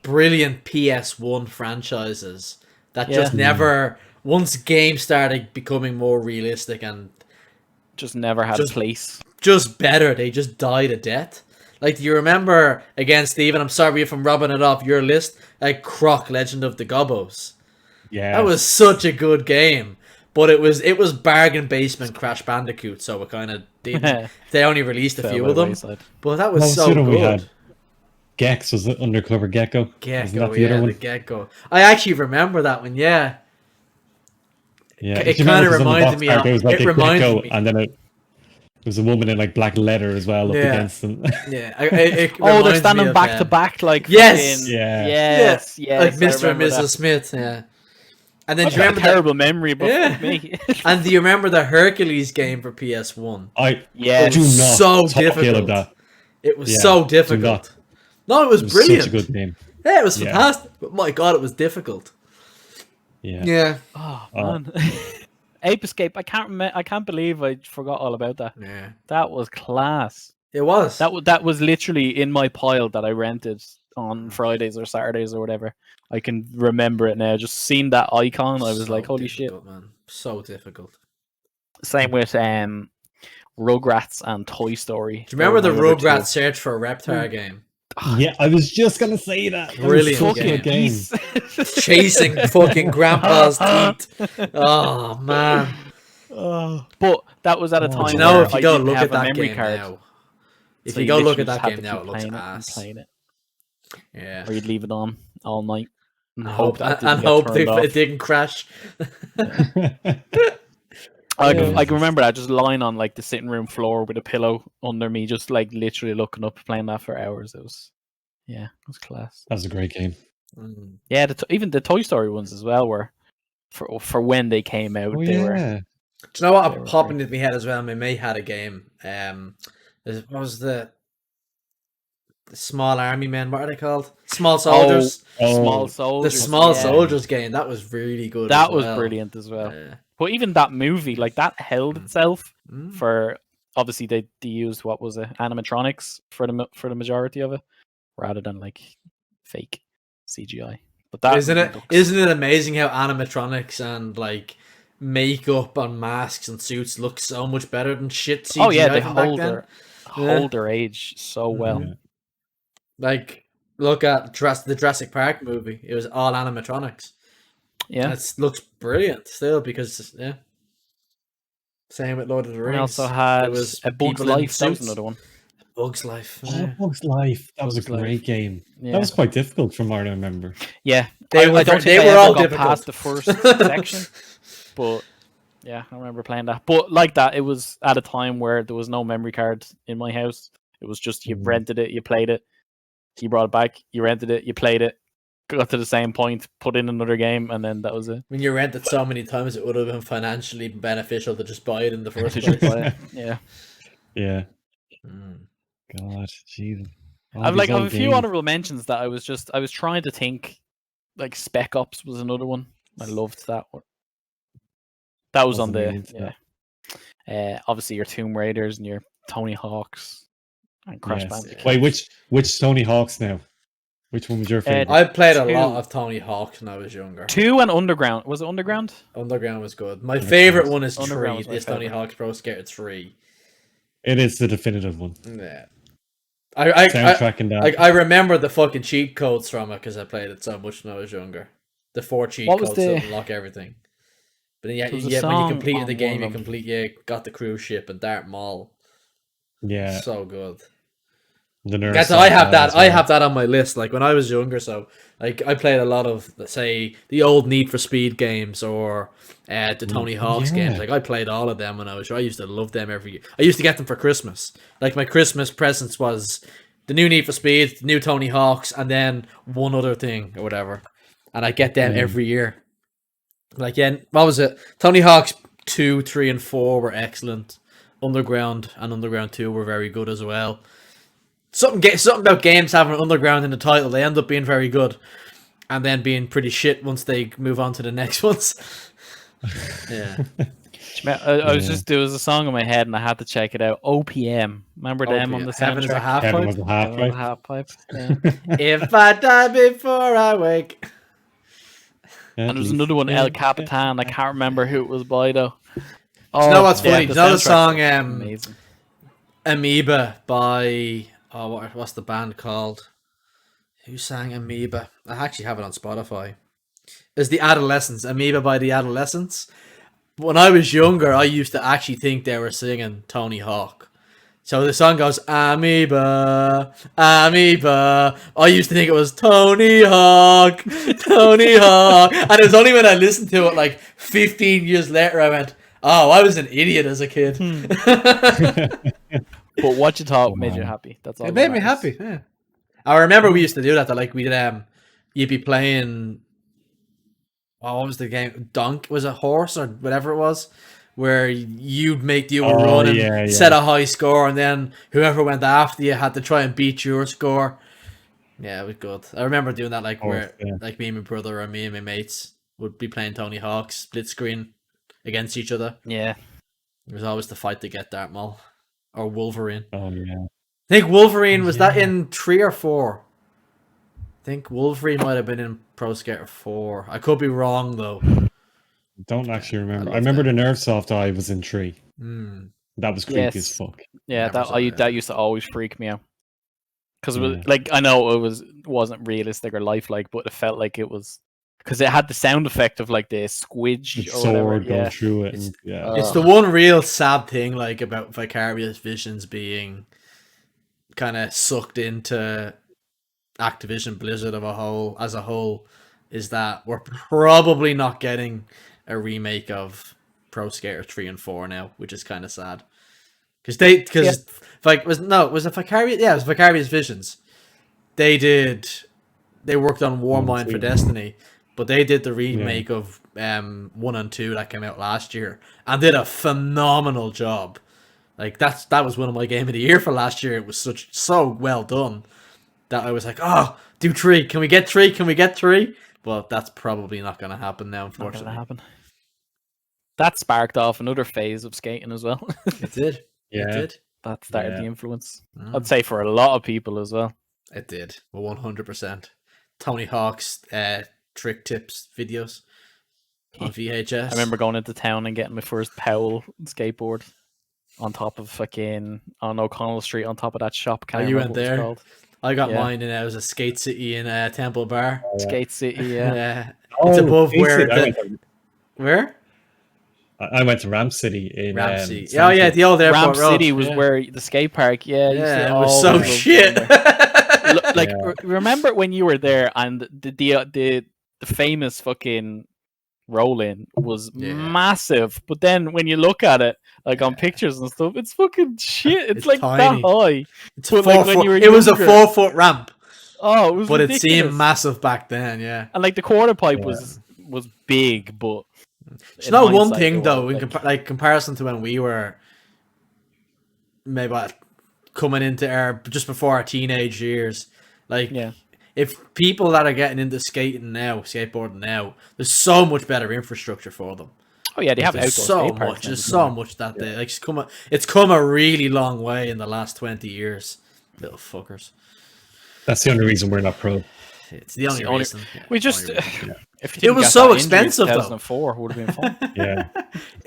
brilliant PS1 franchises that just never. Once games started becoming more realistic and just never had a place, just better, they just died a death. Like, do you remember, again, Stephen, I'm sorry if I'm rubbing it off your list, like Croc, Legend of the Gobbos? Yeah. That was such a good game. But it was bargain basement Crash Bandicoot, so it kind of didn't. They only released a few of them. But that was so good. We had Gex, was it Undercover Gecko? Gecko, the Gecko. I actually remember that one, yeah. Yeah, it kind of reminded me of... It reminded me. And then it was a woman in like black leather as well up against them. Yeah. They're standing back to back like... Yes! Fucking, yes. Like Mr. and Mrs. Smith, yeah. And then do you remember a terrible memory, but me. And do you remember the Hercules game for PS1? It was so difficult. It was so difficult. No, it was brilliant. Such a good game. Yeah, it was fantastic. But my god, it was difficult. Yeah. Oh man. Ape Escape. I can't believe I forgot all about that. Yeah. That was class. It was. That was literally in my pile that I rented on Fridays or Saturdays or whatever. I can remember it now. Just seeing that icon, I was like, "Holy shit!" Man. So difficult. Same with Rugrats and Toy Story. Do you remember the Rugrats Search for a Reptar game? Yeah, I was just gonna say that. Brilliant game. Chasing fucking Grandpa's teeth. Oh man. But that was at a time. If you go look at that game now, if you go look at that game now, it looks ass. Playing it. Yeah. Or you'd leave it on all night and hope it didn't crash. I can remember that, just lying on like the sitting room floor with a pillow under me, just like literally looking up, playing that for hours. It was class. That was a great game. Yeah, even the Toy Story ones as well were for when they came out. They were. Do you know what popped into my head as well? My mate had a game. What was the Small Army Men? What are they called? Small Soldiers. Small Soldiers. The Small Soldiers game. That was really good. That was brilliant as well. But even that movie, like that held itself for obviously they used what was it, animatronics for the majority of it, rather than like fake CGI. But that isn't it amazing how animatronics and like makeup and masks and suits look so much better than shit CGI oh yeah, they from back then? hold their age so well. Yeah. Like, look at the Jurassic Park movie. It was all animatronics. Yeah, It looks brilliant still because Same with Lord of the we Rings. also had There was a Bug's people in Life. That was suits. another one. Bug's Life. Oh, Yeah. Bug's Life. That was a Bug's Life. great game. Yeah. That was quite difficult from what I remember. Yeah, They were I don't they think were I ever all got difficult. past the first section, but yeah, I remember playing that. But like that, it was at a time where there was no memory card in my house. It was just you rented it, you played it, you brought it back, you rented it, you played it, got to the same point, put in another game, and then that was it. When you rent it so many times, it would have been financially beneficial to just buy it in the first To place. just play it. Yeah, Yeah. Mm. God, Jesus. All I've these like old a few games. honorable mentions that I was trying to think. Like Spec Ops was another one. I loved that one. That was on Wasn't really the into obviously your Tomb Raiders and your Tony Hawks and Crash Yes. Bandicoot. Wait, which Tony Hawks now? Which one was your favorite? I played a lot Two. of Tony Hawk when I was younger. 2 and Underground. Was it Underground? Underground was good. My Underground. favorite one is Underground 3. was my It's Tony favourite. Hawk's Pro Skater 3. It is the definitive one. Yeah. I Soundtrack and that. like I remember the fucking cheat codes from it because I played it so much when I was younger. The 4 cheat What was codes to the- unlock everything. But then, There was a when you song completed on the game, one of them. you got the cruise ship and Dart Mall. Yeah. So good. The Nerf That's song I have as that. I well. have that on my list. Like when I was younger, so like I played a lot of, let's say, the old Need for Speed games or the Tony Hawk's yeah. games. Like I played all of them when I was. I used to love them every year. I used to get them for Christmas. Like my Christmas presents was the new Need for Speed, the new Tony Hawk's, and then one other thing or whatever. And I get them every year. Like what was it? Tony Hawk's 2, 3, and 4 were excellent. Underground and Underground 2 were very good as well. Something about games having Underground in the title. They end up being very good, and then being pretty shit once they move on to the next ones. Yeah. I was there was a song in my head and I had to check it out. OPM. Remember them on the Heaven is a soundtrack? half Kevin pipe. was a half Heaven is a pipe. half pipe. Yeah. If I die before I wake. And there was another one, El Capitan. I can't remember who it was by though. Oh, Do you know what's funny? the Do you know the soundtrack's song amazing. Amoeba by what's the band called? Who sang Amoeba? I actually have it on Spotify. It's the Adolescents. Amoeba by the Adolescents. When I was younger, I used to actually think they were singing Tony Hawk. So the song goes, Amoeba, Amoeba. I used to think it was Tony Hawk, Tony Hawk. And it was only when I listened to it like 15 years later, I went, oh, I was an idiot as a kid. But what you thought made you happy. That's all. It that made me matters. happy, yeah. I remember we used to do that, like we did, you'd be playing, what was the game? Dunk? Was it horse or whatever it was? Where you'd do a run and set a high score, and then whoever went after you had to try and beat your score. Yeah, it was good. I remember doing that, like like me and my brother or me and my mates would be playing Tony Hawk split screen against each other. Yeah. It was always the fight to get Darth Maul or Wolverine. Oh yeah. I think Wolverine was that in 3 or 4. I think Wolverine might have been in Pro Skater 4. I could be wrong though. Don't actually remember. I love remember that. the Nerfsoft eye was in 3. Mm. That was creepy Yes. as fuck. Yeah, Never that saw that. that used to always freak me out. Because Yeah. like I know it wasn't realistic or lifelike, but it felt like it was because it had the sound effect of like the squidge The or whatever. sword going Yeah. through it. It's- And, yeah. It's the one real sad thing, like about Vicarious Visions being kind of sucked into Activision Blizzard as a whole, is that we're probably not getting a remake of Pro Skater 3 and 4 now, which is kind of sad. Was it Vicarious? Yeah, it was Vicarious Visions. They worked on Warmind for Destiny, but they did the remake of 1 and 2 that came out last year and did a phenomenal job. Like that was one of my game of the year for last year. It was so well done that I was like, oh, do 3. Can we get 3? Can we get 3? But that's probably not going to happen now, Not unfortunately. gonna happen. That sparked off another phase of skating as well. It did. It did. That started Yeah. the influence. Mm. I'd say for a lot of people as well. It did. 100%. Tony Hawk's trick tips videos on VHS. I remember going into town and getting my first Powell skateboard on top of fucking on O'Connell Street on top of that shop. Can't you remember went what it there? was called. I got Yeah. mine and it was a Skate City in Temple Bar. Skate City, yeah. Yeah. It's above where where? I went to Ram City in Ramsey. Oh yeah, the old airport Ram road. City was where the skate park. Yeah, Yeah, it was so shit. Like, remember when you were there and the famous fucking roll-in was massive, but then when you look at it, like on pictures and stuff, it's fucking shit. It's like tiny. that high. It's But, 4 like, when foot. you were It was a younger- 4-foot ramp, Oh, it was but ridiculous. it seemed massive back then. Yeah. And like the quarter pipe was big, but It's in not one hindsight, thing it though, was, in comparison to when we were maybe coming into our just before our teenage years. Like, yeah. if people that are getting into skateboarding now, there's so much better infrastructure for them. Oh yeah, they have outdoor There's so skate parks much. now. There's so much that they like. It's come a really long way in the last 20 years. Little fuckers. That's the only reason we're not pro. It's the only reason. We just Only reason. if you It was didn't get so that injury in expensive, though. 2004 would have been fun. Yeah.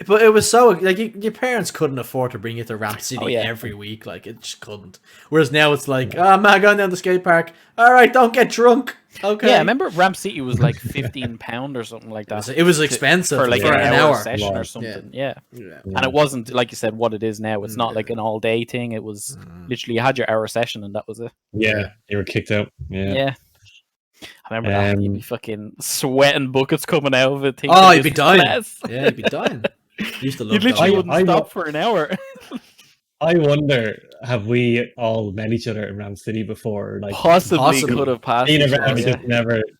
But it was so like your parents couldn't afford to bring you to Ramp City yeah. every week. Like it just couldn't. Whereas now it's like, oh man, going down the skate park. All right, don't get drunk. Okay. Yeah, I remember Ramp City was like £15 or something like that. It was expensive for like for an an hour hour. session Wow. or something. Yeah. Yeah. And it wasn't like you said what it is now. It's not like an all day thing. It was literally you had your hour session and that was it. Yeah. You were kicked out. Yeah. Yeah. I remember that. You'd be fucking sweating buckets coming out of it. Oh, you'd be this dying. mess. Yeah, you'd be dying. Used to You love literally that. wouldn't stop for an hour. I wonder, have we all met each other in Ram City before? Like, Possibly could have passed. being each around, other, just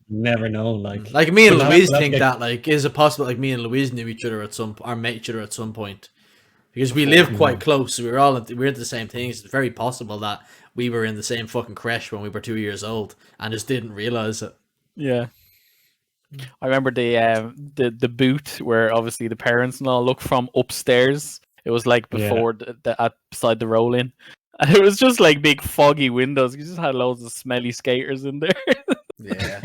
never known. Like me and But Louise that's think like- that like is it possible like me and Louise knew each other or met each other at some point because we live quite close. So we were into the same things. It's very possible that we were in the same fucking creche when we were 2 years old and just didn't realize it. Yeah. I remember the boot where obviously the parents and all look from upstairs. It was like before beside the roll in. And it was just like big foggy windows. You just had loads of smelly skaters in there. Yeah.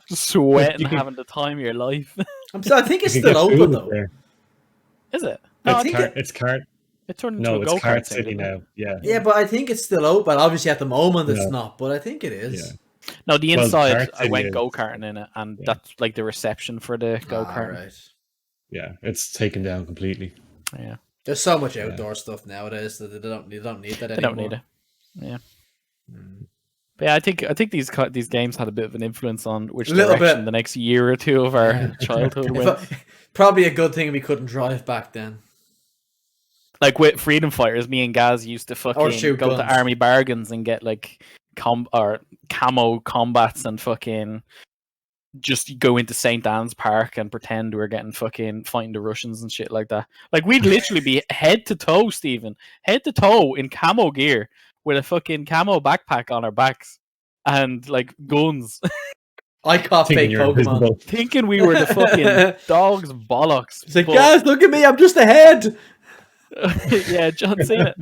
Just sweating, You could- having the time of your life. I think it's you can still get open food though. there. Is it? No, I think It's Cart. it turned into No, a it's go-kart Cart thing, City didn't it? now. Yeah. Yeah, but I think it's still open. Obviously, at the moment it's Yeah. not, but I think it is. Yeah. No, the Well, inside, Cart I City went is- go-karting in it, and that's like the reception for the go-kart. Right. Yeah. It's taken down completely. Yeah, There's so much outdoor stuff nowadays that they don't need that they anymore. don't need it. Yeah. But yeah, I think these games had a bit of an influence on which A little direction bit. the next year or two of our childhood went. Probably a good thing we couldn't drive back then. Like with Freedom Fighters, me and Gaz used to fucking shoot go guns. to Army Bargains and get like camo combats and fucking just go into St. Anne's Park and pretend we're getting fucking fighting the Russians and shit like that. Like we'd literally be head to toe, Stephen, head to toe in camo gear with a fucking camo backpack on our backs and like guns, I caught Thinking fake you're Pokemon. invisible. thinking we were the fucking dog's bollocks. It's like, But- guys, look at me, I'm just ahead. yeah, John Cena.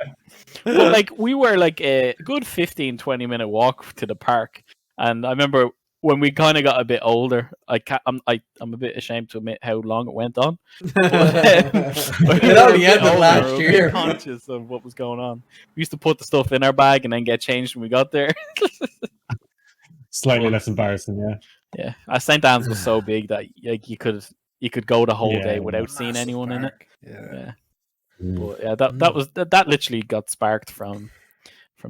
But like we were like a good 15-20 minute walk to the park, and I remember when we kind of got a bit older, I'm a bit ashamed to admit how long it went on. It only ended last year. Conscious of what was going on. We used to put the stuff in our bag and then get changed when we got there. Slightly less embarrassing, yeah. Yeah, St. Anne's was so big that like you could go the whole Yeah, day without seeing Massive anyone in it. park. Yeah. Yeah. Mm. But yeah, that literally got sparked from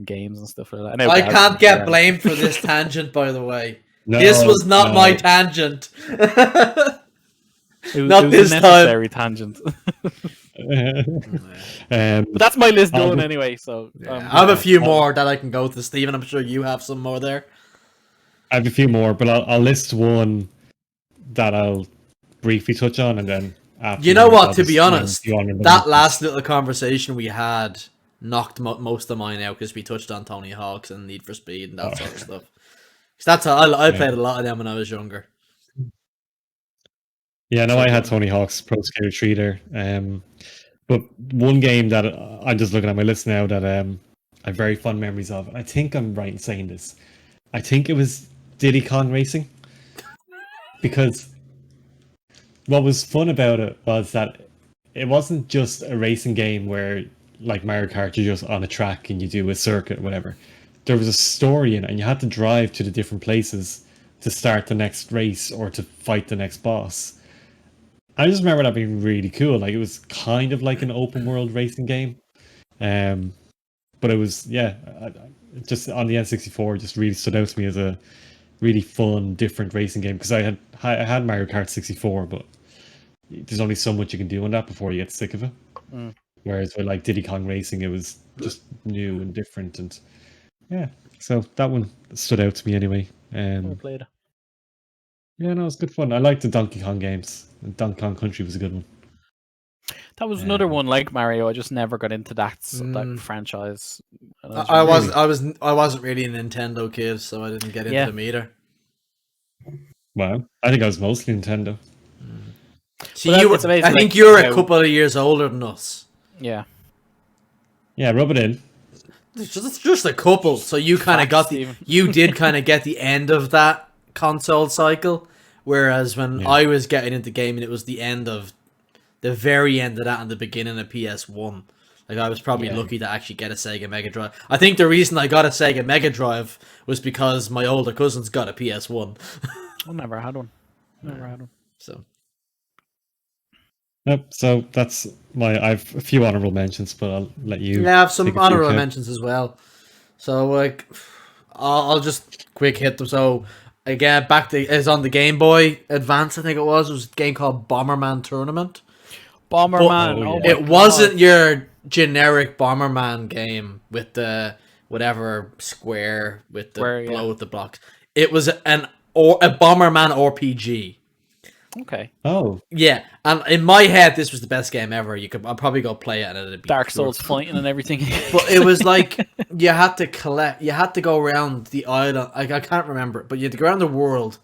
games and stuff like that. know I Gaz can't was get there. blamed for this tangent, by the way. No, This was not no. my tangent. It was, Not it was this a time. necessary tangent. Um, But that's my list done Um, anyway. So I have a few more that I can go to, Stephen. I'm sure you have some more there. I have a few more, but I'll list one that I'll briefly touch on, and then after You know what? I'll To just be name honest, a few honorable that mentions. last little conversation we had knocked most of mine out because we touched on Tony Hawk's and Need for Speed and that sort of stuff. 'Cause that's how I played a lot of them when I was younger. Yeah, no, I had Tony Hawk's Pro Skater Treater. But one game that I'm just looking at my list now that I have very fond memories of. I think I'm right in saying this. I think it was Diddy Kong Racing, because what was fun about it was that it wasn't just a racing game where, like Mario Kart, you're just on a track and you do a circuit or whatever. There was a story in it, and you had to drive to the different places to start the next race or to fight the next boss. I just remember that being really cool. Like, it was kind of like an open world racing game. Um, but it was, yeah, just on the N64, just really stood out to me as a really fun, different racing game, because I had Mario Kart 64, but there's only so much you can do on that before you get sick of it. Mm. Whereas with like Diddy Kong Racing, it was just new and different, and yeah. So that one stood out to me anyway. Never played it. Yeah, no, it's good fun. I like the Donkey Kong games. Donkey Kong Country was a good one. That was another one like Mario. I just never got into that franchise. And I wasn't really a Nintendo kid, so I didn't get into them either. Well, I think I was mostly Nintendo. See, I think you're a couple of years older than us. Yeah. Yeah, rub it in. It's just a couple, so you kind of got you did kind of get the end of that console cycle, whereas when I was getting into gaming, it was the very end of that and the beginning of PS1. Like, I was probably lucky to actually get a Sega Mega Drive. I think the reason I got a Sega Mega Drive was because my older cousins got a PS1. I never had one. So. Yep, so that's I have a few honorable mentions, but I'll let you. Yeah, I have some honorable mentions as well. So, like, I'll just quick hit them. So, again, it's on the Game Boy Advance, I think it was. It was a game called Bomberman Tournament. Bomberman. It wasn't your generic Bomberman game with the whatever square with the blow with the blocks. It was a Bomberman RPG. Okay. Oh. Yeah, and in my head, this was the best game ever. I'll probably go play it, and it'd be Dark Souls fighting and everything. But it was like you had to go around the island. Like, I can't remember, but you had to go around the world,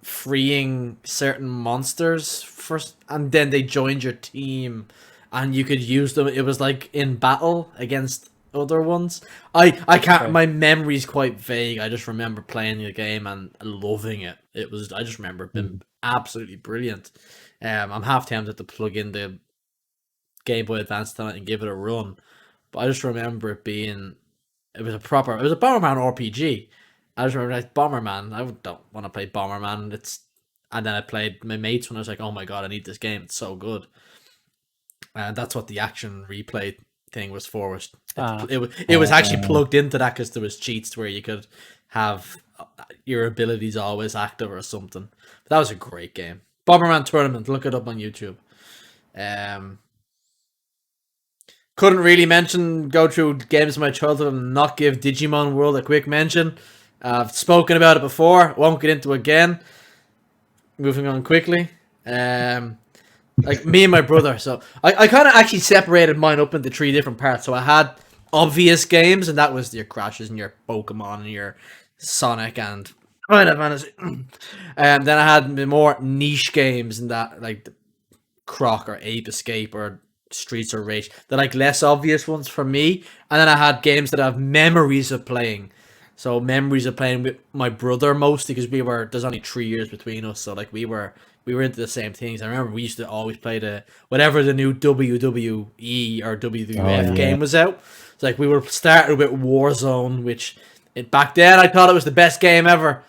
freeing certain monsters first, and then they joined your team, and you could use them. It was like in battle against other ones. I can't. Okay. My memory's quite vague. I just remember playing the game and loving it. I just remember it being absolutely brilliant. I'm half tempted to plug in the Game Boy Advance tonight and give it a run, but I just remember it was a Bomberman RPG. I just remember like Bomberman. I don't want to play Bomberman. And then I played my mates when I was like, oh my god, I need this game. It's so good. And that's what the action replay thing was for. It was actually plugged into that because there was cheats where you could have your abilities always active or something. But that was a great game. Bomberman Tournament. Look it up on YouTube. Couldn't really go through games of my childhood and not give Digimon World a quick mention. I've spoken about it before. Won't get into it again. Moving on quickly. Like me and my brother. So I kind of actually separated mine up into 3 different parts. So I had obvious games, and that was your Crashes and your Pokemon and your Sonic and Final Fantasy. And then I had more niche games, and that like Croc or Ape Escape or Streets of Rage. They're like less obvious ones for me. And then I had games that I have memories of playing. So memories of playing with my brother mostly, because there's only 3 years between us. So like we were into the same things. I remember we used to always play whatever the new WWE or WWF game was out. It's like we were started with Warzone, which back then I thought it was the best game ever.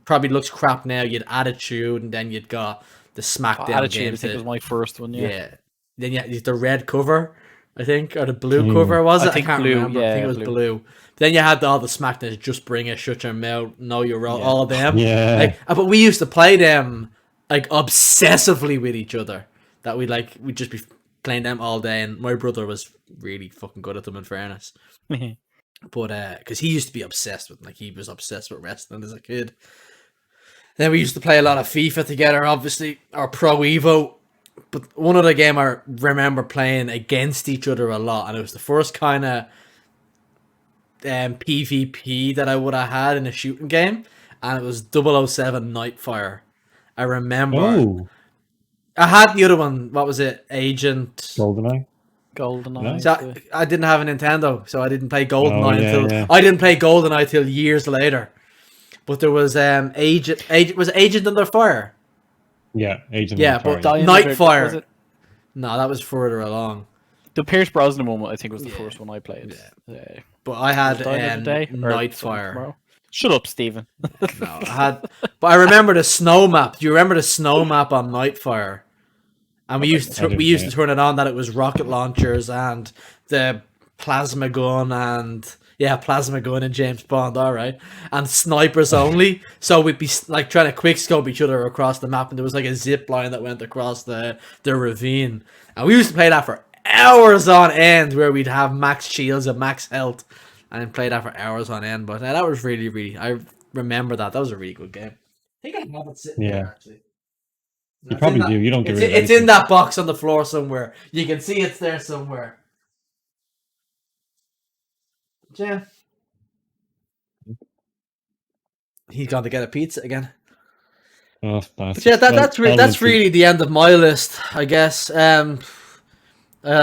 Probably looks crap now. You'd Attitude, and then you'd got the SmackDown Attitude, I think was my first one. Yeah. Then you had the red cover, I think, or the blue cover, was it? I can't remember. I think it was blue. Then you had all the SmackDowns, Just Bring It, Shut Your Mouth, Know Your Role, all of them. Yeah. But we used to play them like obsessively with each other. That we'd just be playing them all day, and my brother was really fucking good at them, in fairness. But because he used to be obsessed with, he was obsessed with wrestling as a kid. Then we used to play a lot of FIFA together, obviously, or Pro Evo. But one other game I remember playing against each other a lot, and it was the first kind of PvP that I would have had in a shooting game, and it was 007 Nightfire. I remember. Oh. I had the other one. What was it? Agent GoldenEye. GoldenEye. Nice. So I didn't have a Nintendo, so I didn't play GoldenEye until yeah. I didn't play GoldenEye till years later. But there was Agent Under Fire. Yeah, Agent Yeah, of Fire, but yeah. Nightfire. Was it No, that was further along. the Pierce Brosnan one? I think was the Yeah. first one I played. But I had Die Another Day or Nightfire. Tomorrow? Shut up, Stephen. No, I had, but I remember the snow map. Do you remember the snow map on Nightfire? And we used to turn it on that it was rocket launchers and the plasma gun and plasma gun and James Bond. All right, and snipers only. So we'd be like trying to quick scope each other across the map, and there was like a zip line that went across the ravine, and we used to play that for hours on end, where we'd have max shields and max health, and play that for hours on end. But that was really, I remember that. That was a really good game. I think I have it sitting there actually. You probably do. You don't get rid of It's anything. in that box on the floor somewhere. You can see it's there somewhere. Yeah. He's gone to get a pizza again. Oh, But yeah, that's really the end of my list, I guess. I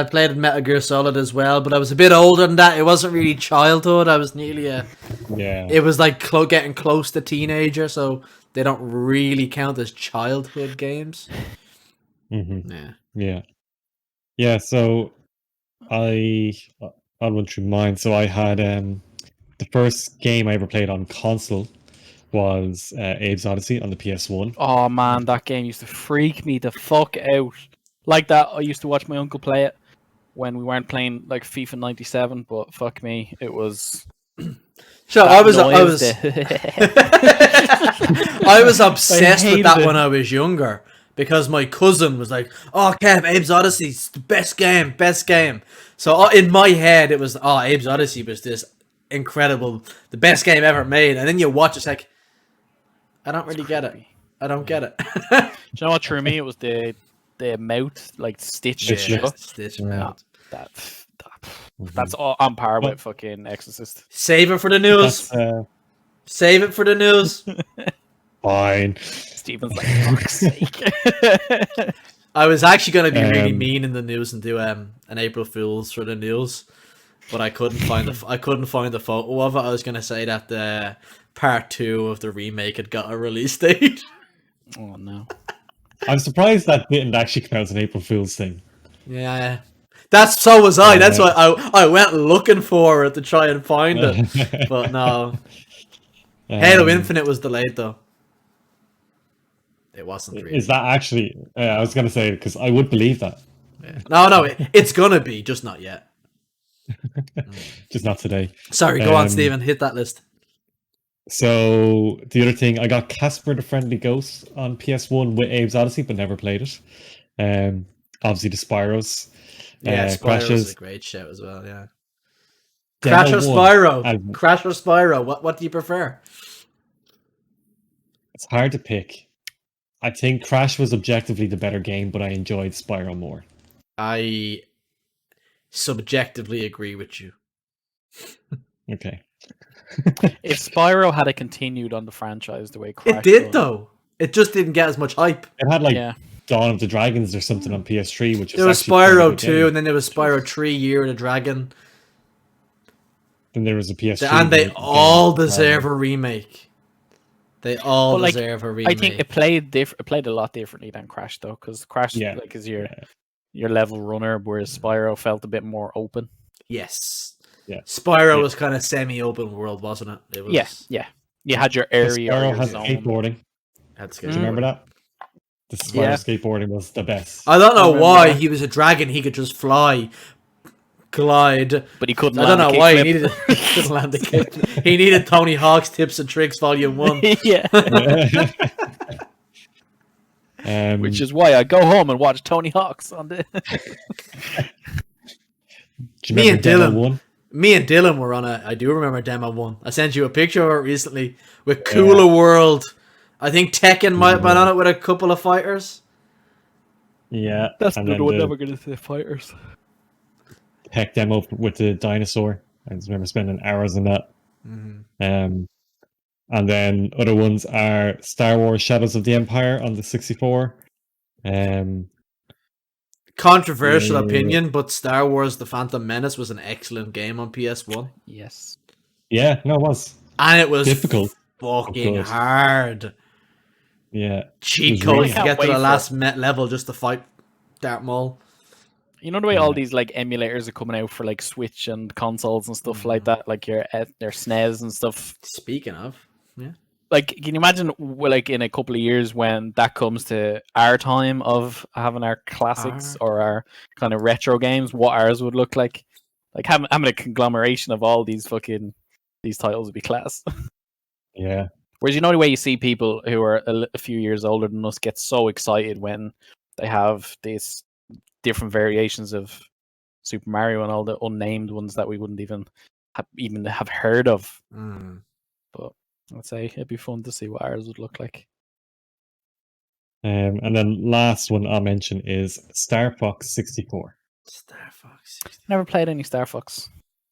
played Metal Gear Solid as well, but I was a bit older than that. It wasn't really childhood. I was nearly It was like getting close to teenager, so they don't really count as childhood games. Yeah. So I'll run through mine. So I had the first game I ever played on console was Abe's Odyssey on the PS1. Oh man, that game used to freak me the fuck out. Like that, I used to watch my uncle play it when we weren't playing like FIFA 97. But fuck me, it was. So I was I was obsessed with that hated it. when I was younger because my cousin was like, "Oh, Kev, Abe's Odyssey's the best game." So in my head, it was, Abe's Odyssey was this incredible, the best game ever made, and then you watch it's like, I don't really get it. I don't get it. Do you know what threw me? It was the mouth like stitched shut. Stitch Yeah. That's all on par with fucking Exorcist. Save it for the news. Save it for the news. Fine. Stephen's like, fuck's sake. I was actually going to be really mean in the news and do an April Fool's for the news, but I couldn't find the photo of it. I was going to say that the part 2 of the remake had got a release date. Oh no! I'm surprised that didn't actually come out as an April Fool's thing. Yeah, so was I. That's why I went looking for it to try and find it, but no. Halo Infinite was delayed though. It wasn't really. Is that actually? I was gonna say because I would believe that. Yeah. No, it's gonna be, just not yet. Just not today. Sorry, go on, Stephen. Hit that list. So the other thing, I got Casper the Friendly Ghost on PS1 with Abe's Odyssey, but never played it. Obviously the Spyros. Yeah, Spyro Crashes. was a great shout as well. Yeah. Demo Crash or 1. Spyro? Crash or Spyro? What do you prefer? It's hard to pick. I think Crash was objectively the better game, but I enjoyed Spyro more. I subjectively agree with you. Okay. If Spyro had continued on the franchise the way Crash It did though. It just didn't get as much hype. It had like Yeah. Dawn of the Dragons or something on PS3, which There was actually quite a Spyro good 2, game. and then there was Spyro 3, Year of the Dragon. Then there was a PS3. And they game all as well. deserve a remake. They all But, like, deserve a remake. I think it played It played a lot differently than Crash though, because Crash is your level runner, whereas Spyro felt a bit more open. Yes. Yeah. Spyro was kind of semi-open world, wasn't it? It was. Yeah. You had your area. Spyro Or your has zone. skateboarding. That's Do good. you remember that? The Spyro Yeah. skateboarding was the best. I don't know remember why that. he was a dragon. He could just fly, glide. But he couldn't. I don't land know a why he kickflip. needed he couldn't land the kick. He needed Tony Hawk's Tips and Tricks Volume 1. Yeah. Which is why I go home and watch Tony Hawk's on the. Do you Me remember and Demo Dylan. 1? Me and Dylan were on I do remember Demo 1. I sent you a picture of it recently with Cooler World. I think Tekken might have been on it with a couple of fighters. Yeah. That's and the then one the that we're gonna say fighters. tech demo with the dinosaur. I just remember spending hours on that. And then other ones are Star Wars Shadows of the Empire on the 64. Controversial Yeah. opinion, but Star Wars: The Phantom Menace was an excellent game on PS1, Yes. Yeah, no, it was and it was difficult. fucking good. hard. Yeah, Cheat was codes really to hard. get to Wait the for last level just to fight Darth Maul. You know the way all Yeah. these like emulators are coming out for like Switch and consoles and stuff like Mm-hmm. that, like your SNES and stuff. Speaking of, yeah. Like, can you imagine, like, in a couple of years when that comes to our time of having our classics or our kind of retro games, what ours would look like? Like having a conglomeration of all these titles would be class. Yeah. Whereas the way you see people who are a few years older than us get so excited when they have these different variations of Super Mario and all the unnamed ones that we wouldn't even have heard of. Mm. But I'd say it'd be fun to see what ours would look like. And then last one I'll mention is Star Fox 64. Star Fox 60. Never played any Star Fox.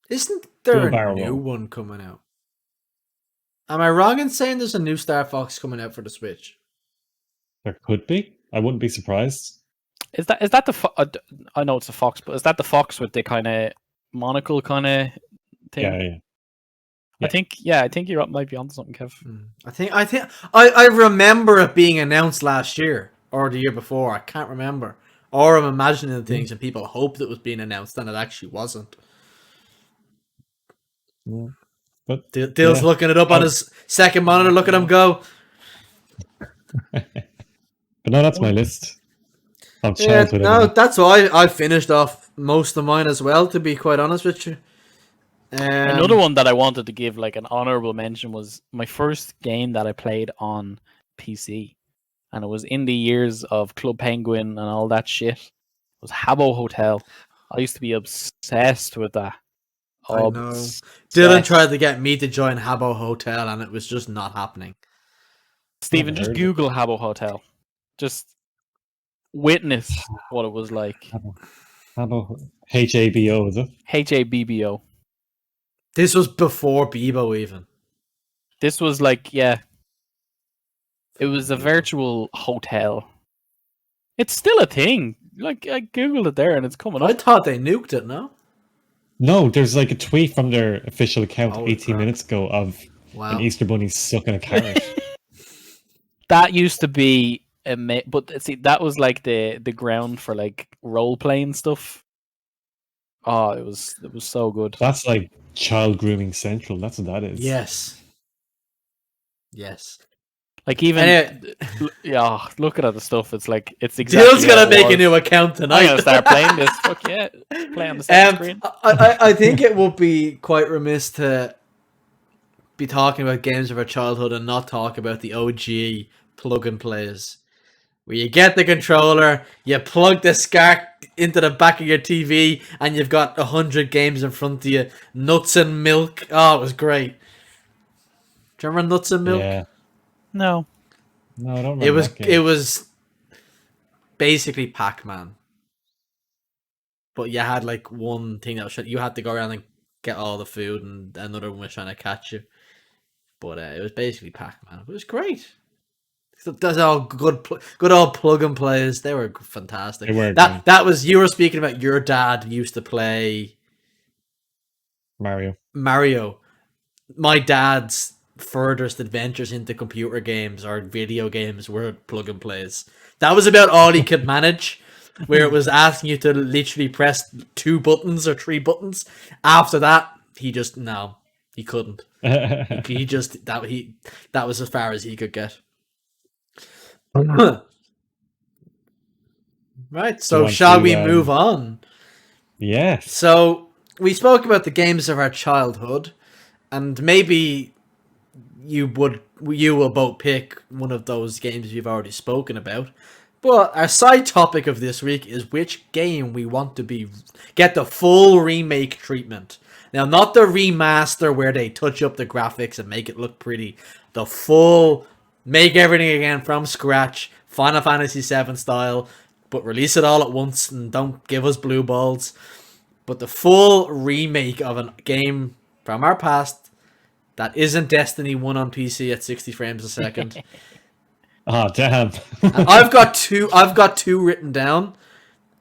Isn't there Dual a barrel new roll. one coming out? Am I wrong in saying there's a new Star Fox coming out for the Switch? There could be. I wouldn't be surprised. Is that the I know it's a fox, but is that the fox with the kind of monocle kind of thing? Yeah. I think you might be onto something, Kev. I remember it being announced last year or the year before. I can't remember. Or I'm imagining things and people hoped it was being announced and it actually wasn't. Yeah. But Dill's looking it up on his second monitor. Look at him go. But no, that's my list of Yeah, childhood. no, that's why I finished off most of mine as well, to be quite honest with you. Another one that I wanted to give like an honorable mention was my first game that I played on PC, and it was in the years of Club Penguin and all that shit. It was Habbo Hotel. I used to be obsessed with that. I know. Obsessed. Dylan tried to get me to join Habbo Hotel and it was just not happening. Stephen, Never just heard of it. Google Habbo Hotel. Just witness what it was like. Habo. HABO, is it? HABBO. This was before Bebo even. This was like, yeah. It was a virtual hotel. It's still a thing. Like, I googled it there and it's coming I up. thought they nuked it, no? No, there's like a tweet from their official account Holy 18 crap. minutes ago of Wow. an Easter bunny sucking a carrot. That used to be but see, that was like the ground for like role playing stuff. Oh, it was so good. That's like child grooming central. That's what that is. Yes. Yes. Like even Anyway, yeah, looking at the stuff, it's like it's exactly. Dill's gonna what it make a was. new account I'm tonight. gonna start playing this. Fuck yeah, play on the second screen. I think it would be quite remiss to be talking about games of our childhood and not talk about the OG plug and plays. Where you get the controller, you plug the SCART into the back of your TV, and you've got 100 games in front of you. Nuts and Milk. Oh, it was great. Do you remember Nuts and Milk? Yeah. No, No, I don't remember. It was that game. basically Pac-Man, but you had like one thing that was you had to go around and get all the food, and another one was trying to catch you. But it was basically Pac-Man. It was great. Those all good old plug and plays. They were fantastic. They were that was you were speaking about. Your dad used to play Mario. My dad's furthest adventures into computer games or video games were plug and plays. That was about all he could manage, where it was asking you to literally press 2 buttons or 3 buttons. After that, he couldn't. That was as far as he could get. Right, so shall we move on? Yes. So we spoke about the games of our childhood, and maybe you will both pick one of those games you've already spoken about. But our side topic of this week is which game we want to get the full remake treatment. Now, not the remaster where they touch up the graphics and make it look pretty. The full, make everything again from scratch, Final Fantasy VII style, but release it all at once and don't give us blue balls. But the full remake of a game from our past that isn't Destiny 1 on PC at 60 frames a second. Oh, damn. I've got two written down,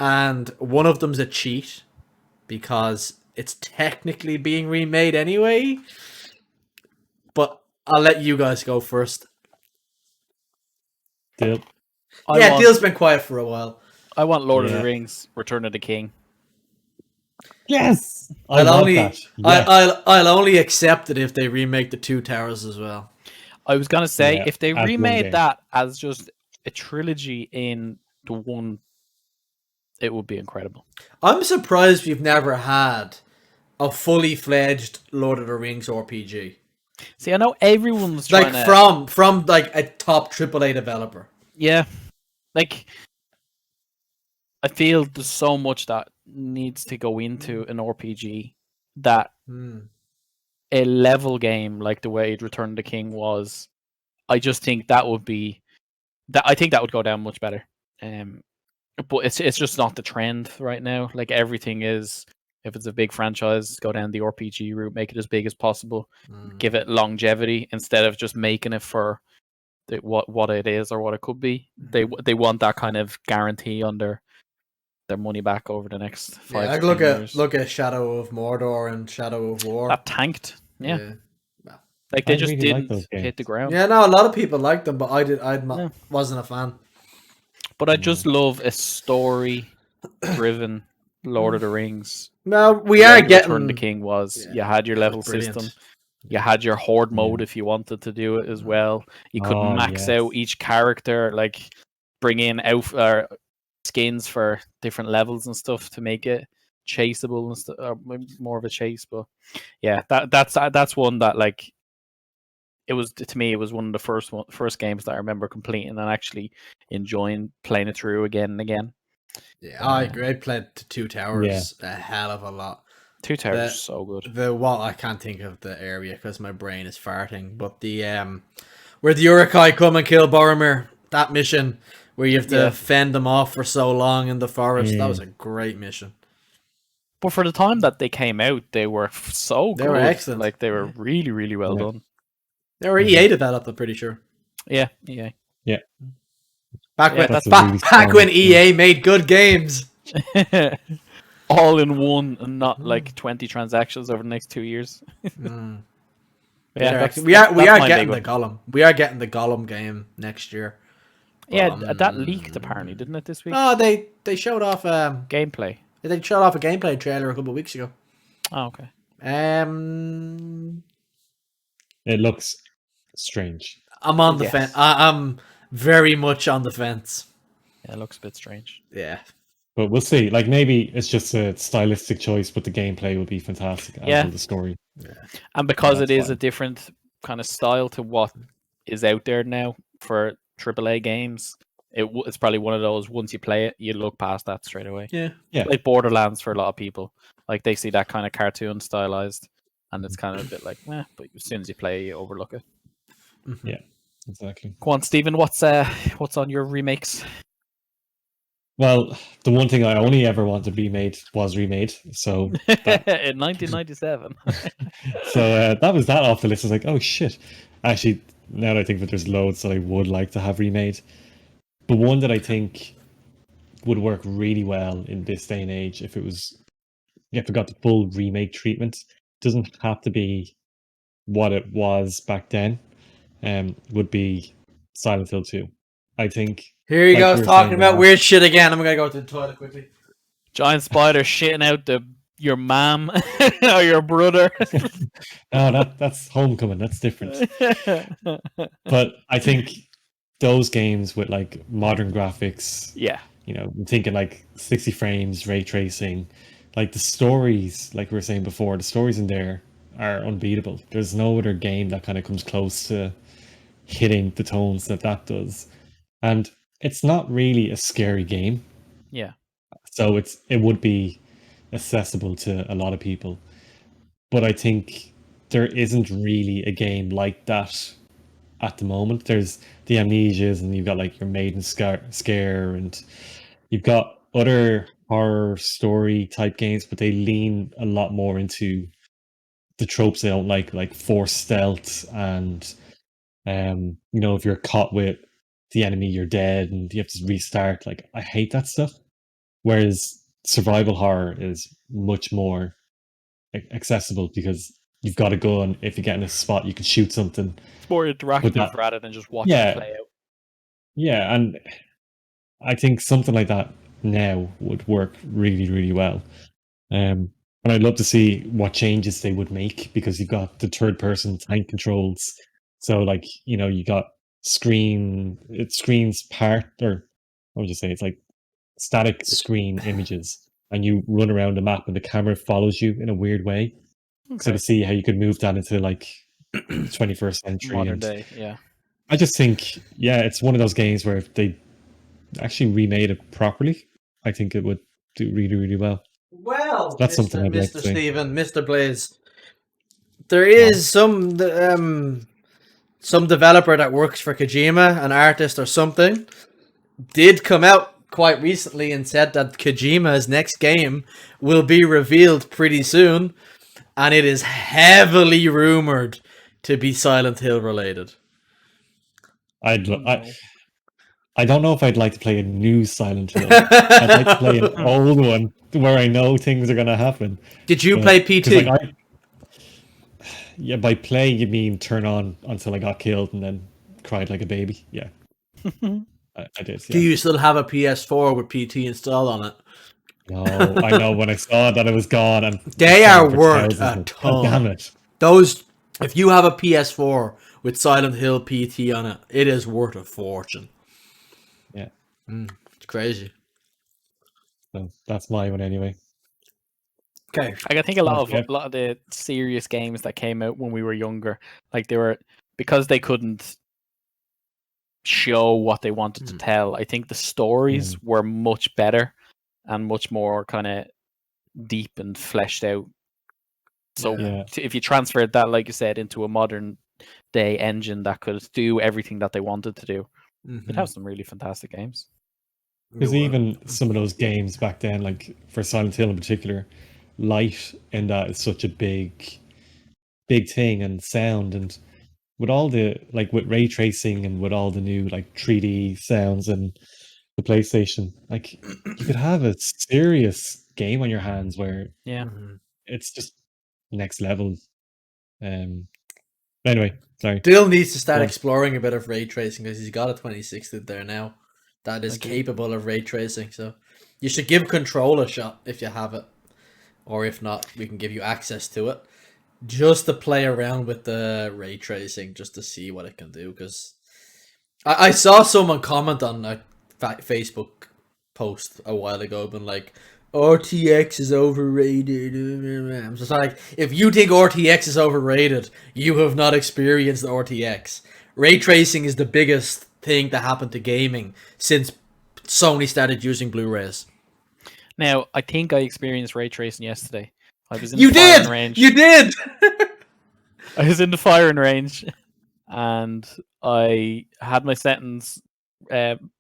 and one of them's a cheat because it's technically being remade anyway. But I'll let you guys go first. Deal. Deal's been quiet for a while. I want Lord of the Yeah. Rings: Return of the King. Yes, I'll only that. Yes. I'll only accept it if they remake the Two Towers as well. I was gonna say Yeah, if they as one remade game. that as just a trilogy in the one, it would be incredible. I'm surprised we've never had a fully fledged Lord of the Rings RPG. See, I know everyone's trying Like to, from like a top AAA developer. yeah, like I feel there's so much that needs to go into an RPG that a level game like the way Return of the King was. I just think that would be that. I think that would go down much better. But it's just not the trend right now. Like everything is, if it's a big franchise, go down the RPG route, make it as big as possible, give it longevity instead of just making it for what it is or what it could be. They want that kind of guarantee on their money back over the next 5 Yeah, to 10 years. look at Shadow of Mordor and Shadow of War. That tanked. Yeah. Well, Like they I just really like didn't those games. hit the ground. yeah, no, a lot of people liked them, but I Yeah. wasn't a fan. But I just love a story-driven Lord of the Rings. No, we The are way the getting Return of the King was. Yeah, You had your it was level brilliant. system. You had your horde mode Yeah. if you wanted to do it as well. You could Oh, max yes. out each character, like bring in skins for different levels and stuff to make it chaseable and stuff, or more of a chase. But yeah, that's one that like it was to me. It was one of the first games that I remember completing and actually enjoying playing it through again and again. Yeah, I agree. I played Two Towers a hell of a lot. Two Towers is so good. I can't think of the area because my brain is farting. But the where the Urukai come and kill Boromir, that mission where you have to fend them off for so long in the forest, that was a great mission. But for the time that they came out, they were so good. They were excellent. Like they were really, really well done. They were EA developed, I'm pretty sure. Yeah. Back really when EA made good games. All in one and not like 20 transactions over the next 2 years. Yeah, we are getting the Gollum. We are getting the Gollum game next year. Yeah, that leaked apparently, didn't it, this week? Oh, they showed off Gameplay. they showed off a gameplay trailer a couple of weeks ago. Oh, okay. It looks strange. I'm on the fence. I'm very much on the fence. Yeah, it looks a bit strange. Yeah. But we'll see. Like maybe it's just a stylistic choice, but the gameplay will be fantastic. Yeah. And the story. And because That's it is fine. a different kind of style to what is out there now for AAA games, it's probably one of those, once you play it, you look past that straight away. Yeah. Like Borderlands for a lot of people. Like they see that kind of cartoon stylized and it's kind of a bit like, but as soon as you play, you overlook it. Yeah, exactly. Go on, Stephen, what's on your remakes? Well, the one thing I only ever wanted to be made was remade. So in 1997. that was that off the list. I was like, oh shit. Actually, now that I think that there's loads that I would like to have remade. But one that I think would work really well in this day and age if it got the full remake treatment. Doesn't have to be what it was back then. Would be Silent Hill 2. I think. Here he like goes we were talking saying about last- weird shit again. I'm gonna go to the toilet quickly. Giant spider shitting out your mom or your brother. No, that's Homecoming. That's different. But I think those games with like modern graphics, yeah, I'm thinking like 60 frames, ray tracing, like the stories, like we were saying before, the stories in there are unbeatable. There's no other game that kind of comes close to hitting the tones that does. And it's not really a scary game. Yeah. So it would be accessible to a lot of people. But I think there isn't really a game like that at the moment. There's the Amnesias, and you've got like your Maiden Scare, and you've got other horror story type games, but they lean a lot more into the tropes they don't like forced stealth, and if you're caught with the enemy, you're dead and you have to restart. Like, I hate that stuff. Whereas survival horror is much more accessible because you've got a gun. If you get in a spot, you can shoot something. It's more But interactive rather than just watching yeah, play out. yeah, and I think something like that now would work really, really well. And I'd love to see what changes they would make because you've got the third person tank controls. So like, you got it screens part, or what would you say? It's like static screen images, and you run around the map and the camera follows you in a weird way. So to see how you could move that into like 21st century Modern and day, yeah. I just think, yeah, it's one of those games where if they actually remade it properly, I think it would do really, really well. Well, That's something I'd like to Mr. see. Steven, Mr. Blaze, there is some developer that works for Kojima, an artist or something, did come out quite recently and said that Kojima's next game will be revealed pretty soon, and it is heavily rumored to be Silent Hill related. I don't know if I'd like to play a new Silent Hill. I'd like to play an old one where I know things are going to happen. Did you play PT? Yeah, by play you mean turn on until I got killed and then cried like a baby. Yeah, I did. Yeah. Do you still have a PS4 with PT installed on it? No, I know when I saw that it was gone. And they are worth a ton. Damn it! If you have a PS4 with Silent Hill PT on it, it is worth a fortune. Yeah, it's crazy. So that's my one anyway. Okay, I think a lot of the serious games that came out when we were younger, like they were because they couldn't show what they wanted to tell. I think the stories were much better and much more kind of deep and fleshed out. So if you transferred that, like you said, into a modern day engine that could do everything that they wanted to do, you'd have some really fantastic games. Because even some of those games back then, like for Silent Hill in particular, light in that is such a big thing, and sound, and with all the with ray tracing and with all the new 3D sounds and the PlayStation, you could have a serious game on your hands where it's just next level. Anyway, sorry. Still needs to start exploring a bit of ray tracing because he's got a 2060 there now that is capable of ray tracing. So you should give Control a shot if you have it, or if not, we can give you access to it just to play around with the ray tracing, just to see what it can do. Because I saw someone comment on a Facebook post a while ago, been like, RTX is overrated. I'm just like, if you think RTX is overrated, you have not experienced RTX. Ray tracing is the biggest thing that happened to gaming since Sony started using Blu-rays. Now, I think I experienced ray tracing yesterday. I was in the firing range. You did! I was in the firing range, and I had my settings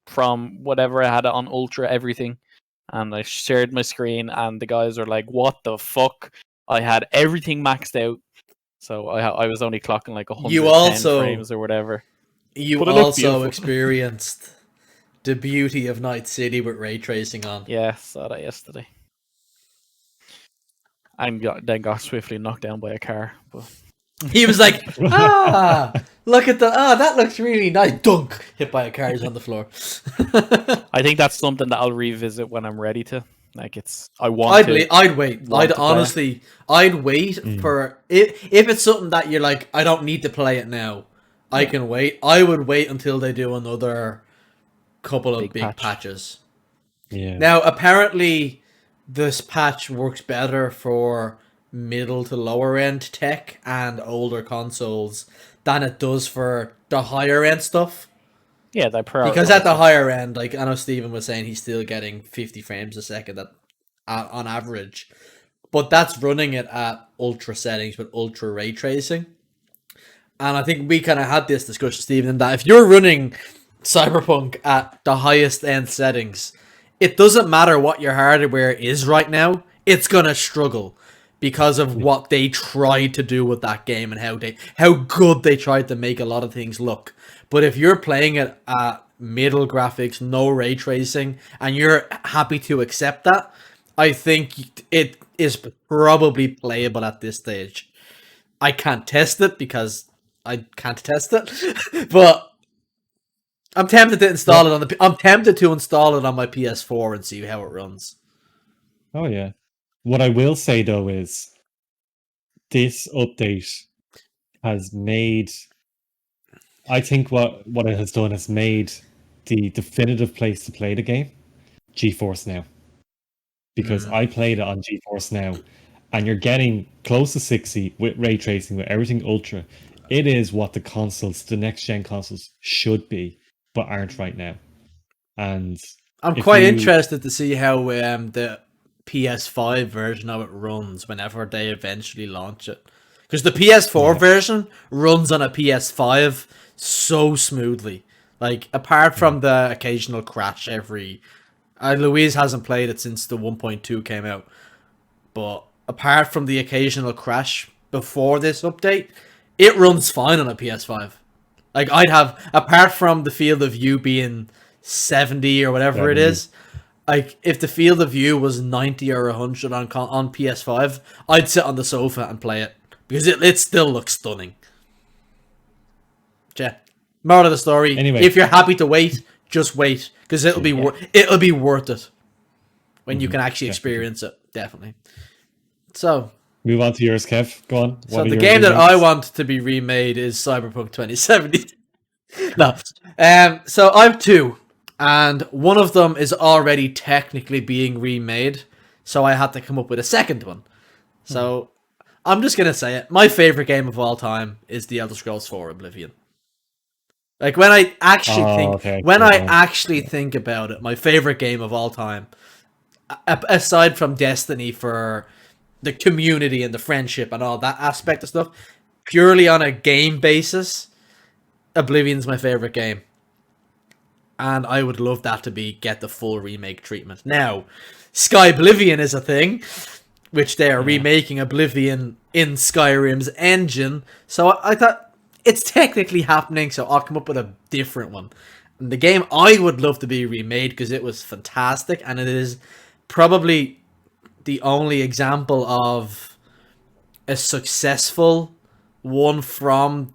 from whatever I had on ultra everything, and I shared my screen, and the guys were like, "What the fuck?" I had everything maxed out, so I was only clocking like 110 frames or whatever. You also experienced the beauty of Night City with ray tracing on. Yeah, saw that yesterday. And then got swiftly knocked down by a car. But he was like, look at that looks really nice. Dunk! Hit by a car, he's on the floor. I think that's something that I'll revisit when I'm ready to. I'd wait. I'd wait for if it's something that you're like, I don't need to play it now. I can wait. I would wait until they do another couple of big patches. Yeah. Now, apparently, this patch works better for middle to lower end tech and older consoles than it does for the higher end stuff. Yeah, because at the higher end, I know Steven was saying he's still getting 50 frames a second on average, but that's running it at ultra settings with ultra ray tracing. And I think we kind of had this discussion, Steven, that if you're running Cyberpunk at the highest end settings, it doesn't matter what your hardware is right now, it's gonna struggle because of what they tried to do with that game and how good they tried to make a lot of things look. But if you're playing it at middle graphics, no ray tracing, and you're happy to accept that, I think it is probably playable at this stage. I can't test it because I can't test it, but I'm tempted to install it on the. I'm tempted to install it on my PS4 and see how it runs. Oh yeah. What I will say though is this update has made. I think what it has done is made the definitive place to play the game GeForce Now, because I played it on GeForce Now, and you're getting close to 60 with ray tracing, with everything ultra. It is what the next gen consoles should be, but aren't right now. And I'm quite interested to see how the PS5 version of it runs whenever they eventually launch it. Because the PS4 version runs on a PS5 so smoothly. Like, apart from the occasional crash Louise hasn't played it since the 1.2 came out. But apart from the occasional crash before this update, it runs fine on a PS5. Like, apart from the field of view being 70 or whatever it is, like, if the field of view was 90 or 100 on PS5, I'd sit on the sofa and play it. Because it still looks stunning. Yeah. Moral of the story, anyway, if you're happy to wait, just wait. Because it'll be worth it. When you can actually experience it. Definitely. So... Move on to yours, Kev. Go on. So the game that I want to be remade is Cyberpunk 2070. No. So I have two. And one of them is already technically being remade. So I had to come up with a second one. So I'm just going to say it. My favorite game of all time is The Elder Scrolls 4 Oblivion. Like, when I actually think about it, my favorite game of all time, aside from Destiny for the community and the friendship and all that aspect of stuff, purely on a game basis, Oblivion's my favorite game. And I would love that to get the full remake treatment. Now, Sky Oblivion is a thing, which they are remaking Oblivion in Skyrim's engine. So I thought, it's technically happening, so I'll come up with a different one. And the game I would love to be remade, because it was fantastic, and it is probably the only example of a successful one from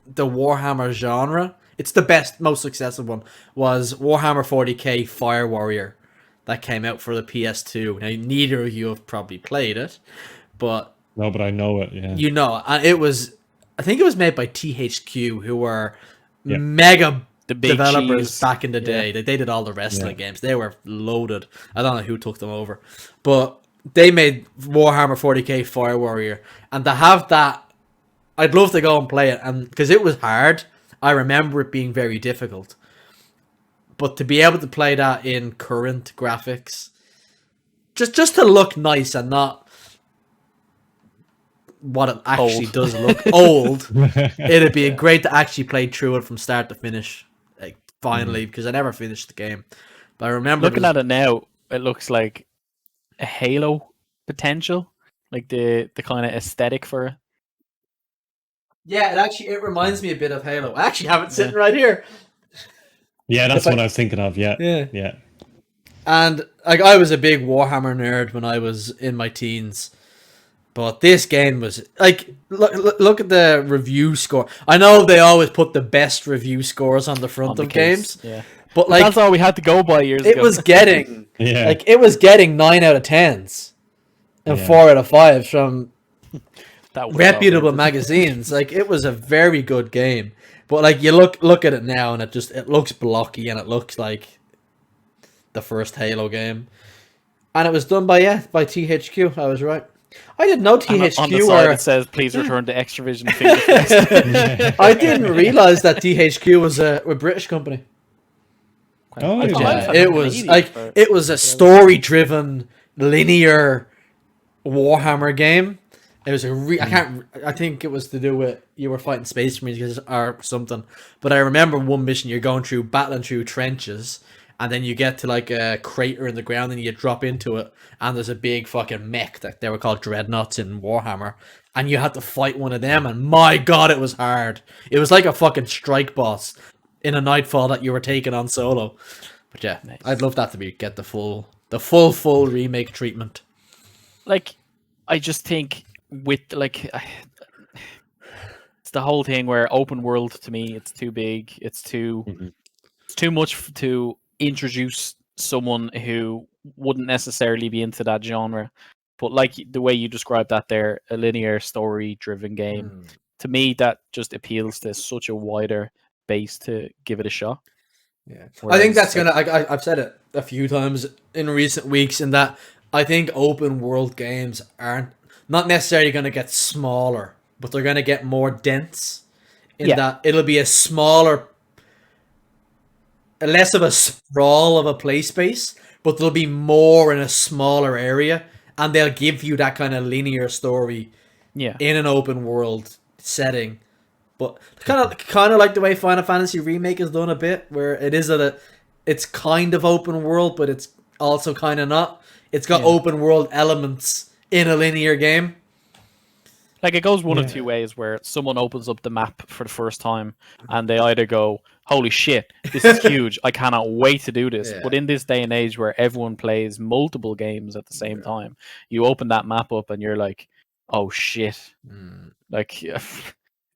the Warhammer genre. It's the best, most successful one, was Warhammer 40k Fire Warrior that came out for the PS2. Now, neither of you have probably played it, but... No, but I know it, yeah. You know, and it was... I think it was made by THQ, who were mega developers cheese back in the day. They did all the wrestling games. They were loaded. I don't know who took them over. But they made Warhammer 40k Fire Warrior. And to have that, I'd love to go and play it. And because it was hard, I remember it being very difficult. But to be able to play that in current graphics, just to look nice and not what it actually does look old, it'd be great to actually play through it from start to finish, like, finally, because I never finished the game. But I remember looking at it now, it looks like a Halo potential, like the kind of aesthetic for it. Yeah, it reminds me a bit of Halo. I actually have it sitting right here. Yeah, that's what I was thinking of. Yeah. And like, I was a big Warhammer nerd when I was in my teens. But this game was like, look at the review score. I know they always put the best review scores on the front of games. Yeah. But like, that's all we had to go by years ago. It was getting it was getting 9 out of 10s and 4 out of 5s from reputable magazines. Like, it was a very good game. But like, you look at it now and it looks blocky and it looks like the first Halo game. And it was done by THQ. I was right. I didn't know THQ on the side it says, please return to Extravision Fingerprints. I didn't realize that THQ was a British company. Oh, it was a story-driven, linear Warhammer game. It was I think it was to do with you were fighting space marines or something. But I remember one mission, you're battling through trenches, and then you get to like a crater in the ground and you drop into it, and there's a big fucking mech that they were called dreadnoughts in Warhammer, and you had to fight one of them, and my god, it was hard. It was like a fucking strike boss. in a Nightfall that you were taking on solo. But yeah, Nice. I'd love that to get the full remake treatment. Like, I just think with like, it's the whole thing where open world to me, it's too big. It's too much to introduce someone who wouldn't necessarily be into that genre. But like the way you described that there, a linear story driven game, to me that just appeals to such a wider base to give it a shot. Yeah, Whereas, I think that's gonna. I've said it a few times in recent weeks, in that I think open world games aren't not necessarily gonna get smaller, but they're gonna get more dense. In that it'll be a smaller, less of a sprawl of a play space, but there'll be more in a smaller area, and they'll give you that kind of linear story. Yeah, In an open world setting. But kind of like the way Final Fantasy Remake is done a bit, where it's kind of open world, but it's also kind of not. It's got open world elements in a linear game. like it goes one of two ways, where someone opens up the map for the first time and they either go, "Holy shit, this is huge! I cannot wait to do this." Yeah. But in this day and age where everyone plays multiple games at the same time, you open that map up and you're like, "Oh shit!" Like.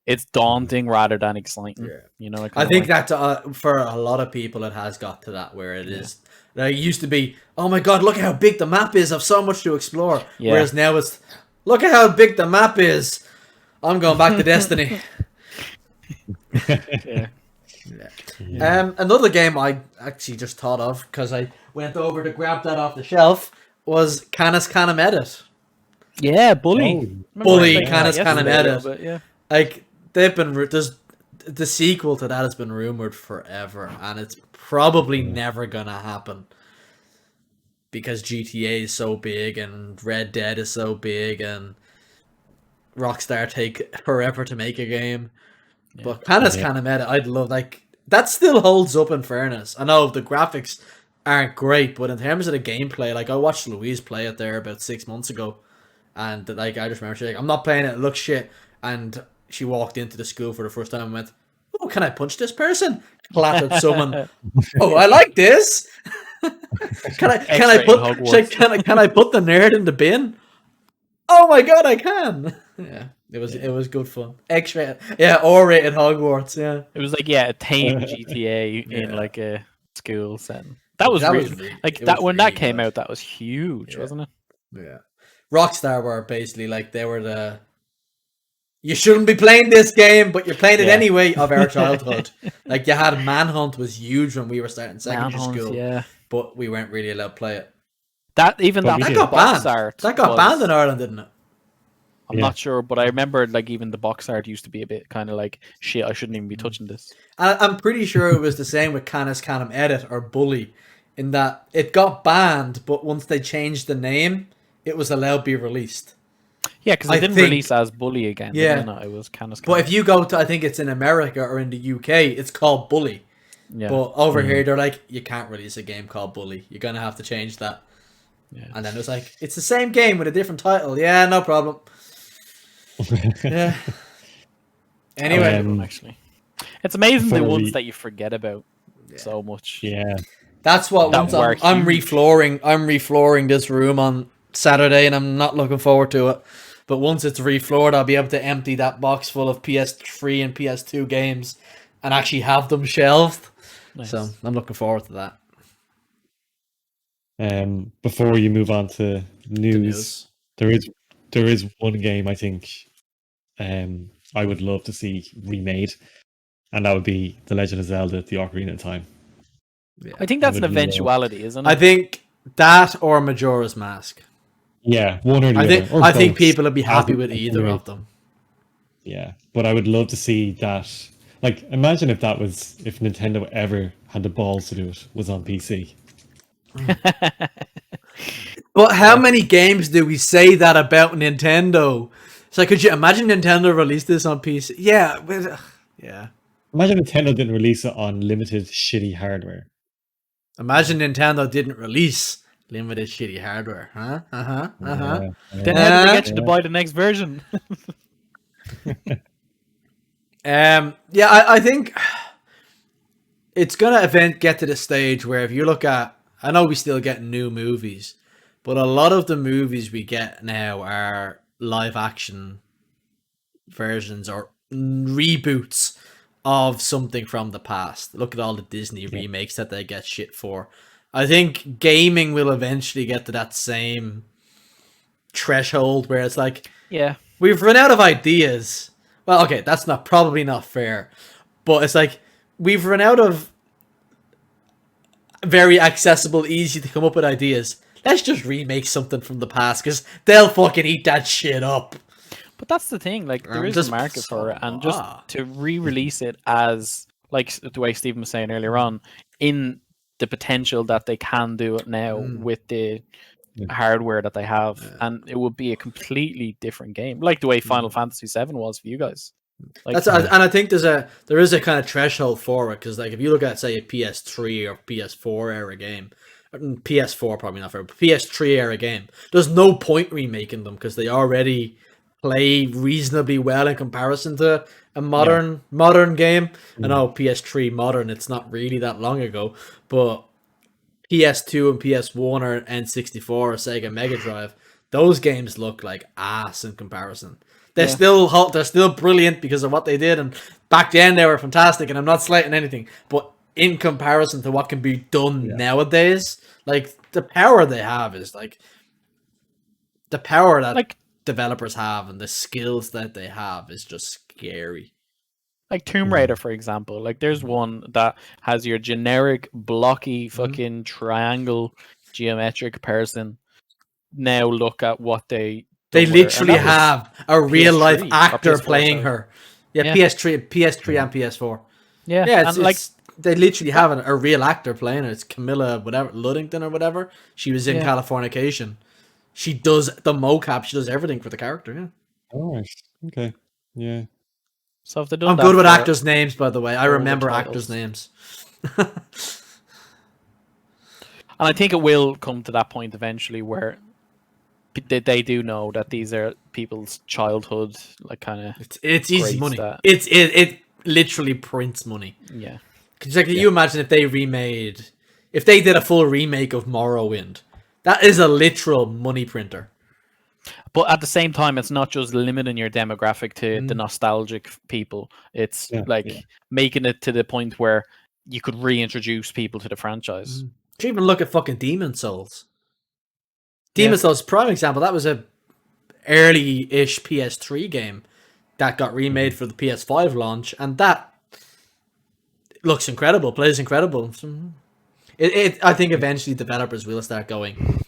It's daunting rather than exciting. Yeah. You know, I think that for a lot of people, it has got to that where it is. Like, it used to be, oh my god, look at how big the map is. I've so much to explore. Yeah. Whereas now it's, look at how big the map is. I'm going back to Destiny. Another game I actually just thought of because I went over to grab that off the shelf was Canis Canem Edit. Yeah, Bully. Bully, Canis Canem Edit. Yeah. Like, they've been the sequel to that has been rumored forever, and it's probably never gonna happen because GTA is so big and Red Dead is so big and Rockstar take forever to make a game. Yeah. But Canis Canem Edit, I'd love, like, that still holds up. In fairness, I know the graphics aren't great, but in terms of the gameplay, like, I watched Louise play it there about 6 months ago, and like, I just remember she's like, "I'm not playing it. It looks shit," and she walked into the school for the first time and went, "Oh, can I punch this person?" Clattered someone. "Oh, I like this." Can I put the nerd in the bin? "Oh my god, I can." Yeah, it was good fun. X-rated, R-rated Hogwarts. Yeah, it was like a tame GTA in like a school setting. That was really like that when that came out. That was huge, wasn't it? Yeah, Rockstar were basically like they were the. You shouldn't be playing this game, but you're playing it anyway of our childhood. Like, you had Manhunt was huge when we were starting secondary school, but we weren't really allowed to play it. That got box banned. art. That got banned in Ireland, didn't it? I'm not sure, but I remember like even the box art used to be a bit kind of like, shit, I shouldn't even be touching this. I'm pretty sure it was the same with Canis Canem Edit or Bully, in that it got banned, but once they changed the name, it was allowed to be released. Yeah, because it didn't release as Bully again. Yeah, it was Canis Canem. But if you go to, I think it's in America or in the UK, it's called Bully. Yeah. But over here, they're like, you can't release a game called Bully. You're gonna have to change that. Yeah. And then it was like, it's the same game with a different title. Yeah, no problem. Yeah. Anyway, actually, it's amazing the ones that you forget about so much. Yeah, that's what. Once I'm reflooring. I'm reflooring this room on Saturday, and I'm not looking forward to it. But once it's refloored, I'll be able to empty that box full of PS3 and PS2 games and actually have them shelved. Nice. So I'm looking forward to that. Before you move on to news, there is one game I think I would love to see remade, and that would be The Legend of Zelda: The Ocarina of Time. Yeah. I think that's an eventuality, isn't it? I think that or Majora's Mask. Yeah, one or the other. I think people would be happy with either of them. Yeah, but I would love to see that. Like, imagine if Nintendo ever had the balls to do it, was on PC. But how many games do we say that about Nintendo? So could you imagine Nintendo released this on PC? Yeah, yeah. Imagine Nintendo didn't release it on limited shitty hardware. Imagine Nintendo didn't release limited shitty hardware, huh? Then how did they get you to buy the next version? I think it's gonna get to the stage where if you look at, I know we still get new movies, but a lot of the movies we get now are live action versions or reboots of something from the past. Look at all the Disney remakes that they get shit for. I think gaming will eventually get to that same threshold where it's like, Yeah. we've run out of ideas. Well, okay, that's probably not fair, but it's like we've run out of very accessible, easy to come up with ideas. Let's just remake something from the past because they'll fucking eat that shit up. But that's the thing, like there is Just a market for it, and just to re-release it as like the way Stephen was saying earlier on, in the potential that they can do it now with the hardware that they have, and it would be a completely different game, like the way Final Fantasy VII was for you guys. Like, and I think there is a kind of threshold for it because like if you look at say a PS3 or PS4 era game, PS4 probably not fair, but PS3 era game, there's no point remaking them because they already play reasonably well in comparison to a modern game. I know PS3 modern, it's not really that long ago, but PS2 and PS1 or N64 or Sega Mega Drive, those games look like ass in comparison. They're still brilliant because of what they did, and back then they were fantastic. And I'm not slighting anything, but in comparison to what can be done nowadays, like the power they have is like the power that like developers have and the skills that they have is just scary. Like Tomb Raider, for example. Like there's one that has your generic blocky fucking triangle geometric person. Now look at what they literally have a real life actor playing her. Yeah, PS3 and PS4. Yeah, it's like they literally have a real actor playing her. It's Camilla whatever Luddington or whatever. She was in Californication. She does the mocap. She does everything for the character. Yeah. Oh, okay. Yeah. So if they done I'm good with actors' names, by the way. I remember actors' names. And I think it will come to that point eventually where they do know that these are people's childhood, like kind of. It's easy money. It literally prints money. Yeah. Cause like, can you imagine if they did a full remake of Morrowind? That is a literal money printer. But at the same time, it's not just limiting your demographic to the nostalgic people. It's making it to the point where you could reintroduce people to the franchise. You even look at fucking Demon's Souls. Demon's Souls, prime example. That was a early-ish PS3 game that got remade for the PS5 launch, and that looks incredible, plays incredible. I think eventually developers will start going,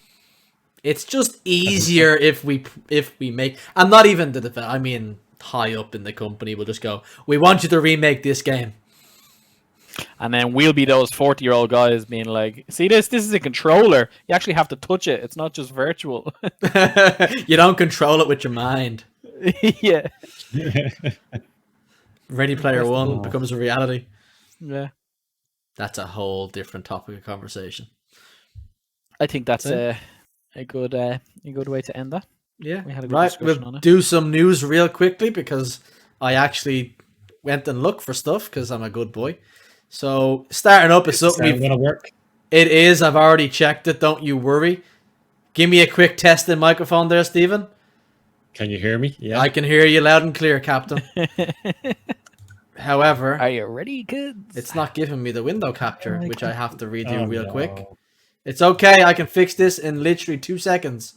it's just easier if we make, and not even I mean high up in the company will just go, we want you to remake this game. And then we'll be those 40-year-old guys being like, see this is a controller. You actually have to touch it. It's not just virtual. You don't control it with your mind. Yeah. Ready Player One becomes a reality. Yeah. That's a whole different topic of conversation. I think that's a good way to end that. Yeah. We had a good discussion on it. Do some news real quickly because I actually went and looked for stuff because I'm a good boy. So starting up is something gonna work. It is. I've already checked it. Don't you worry. Give me a quick testing microphone there, Stephen. Can you hear me? Yeah, I can hear you loud and clear, Captain. However, are you ready, kids? It's not giving me the window capture, which I have to redo real quick. It's okay. I can fix this in literally 2 seconds.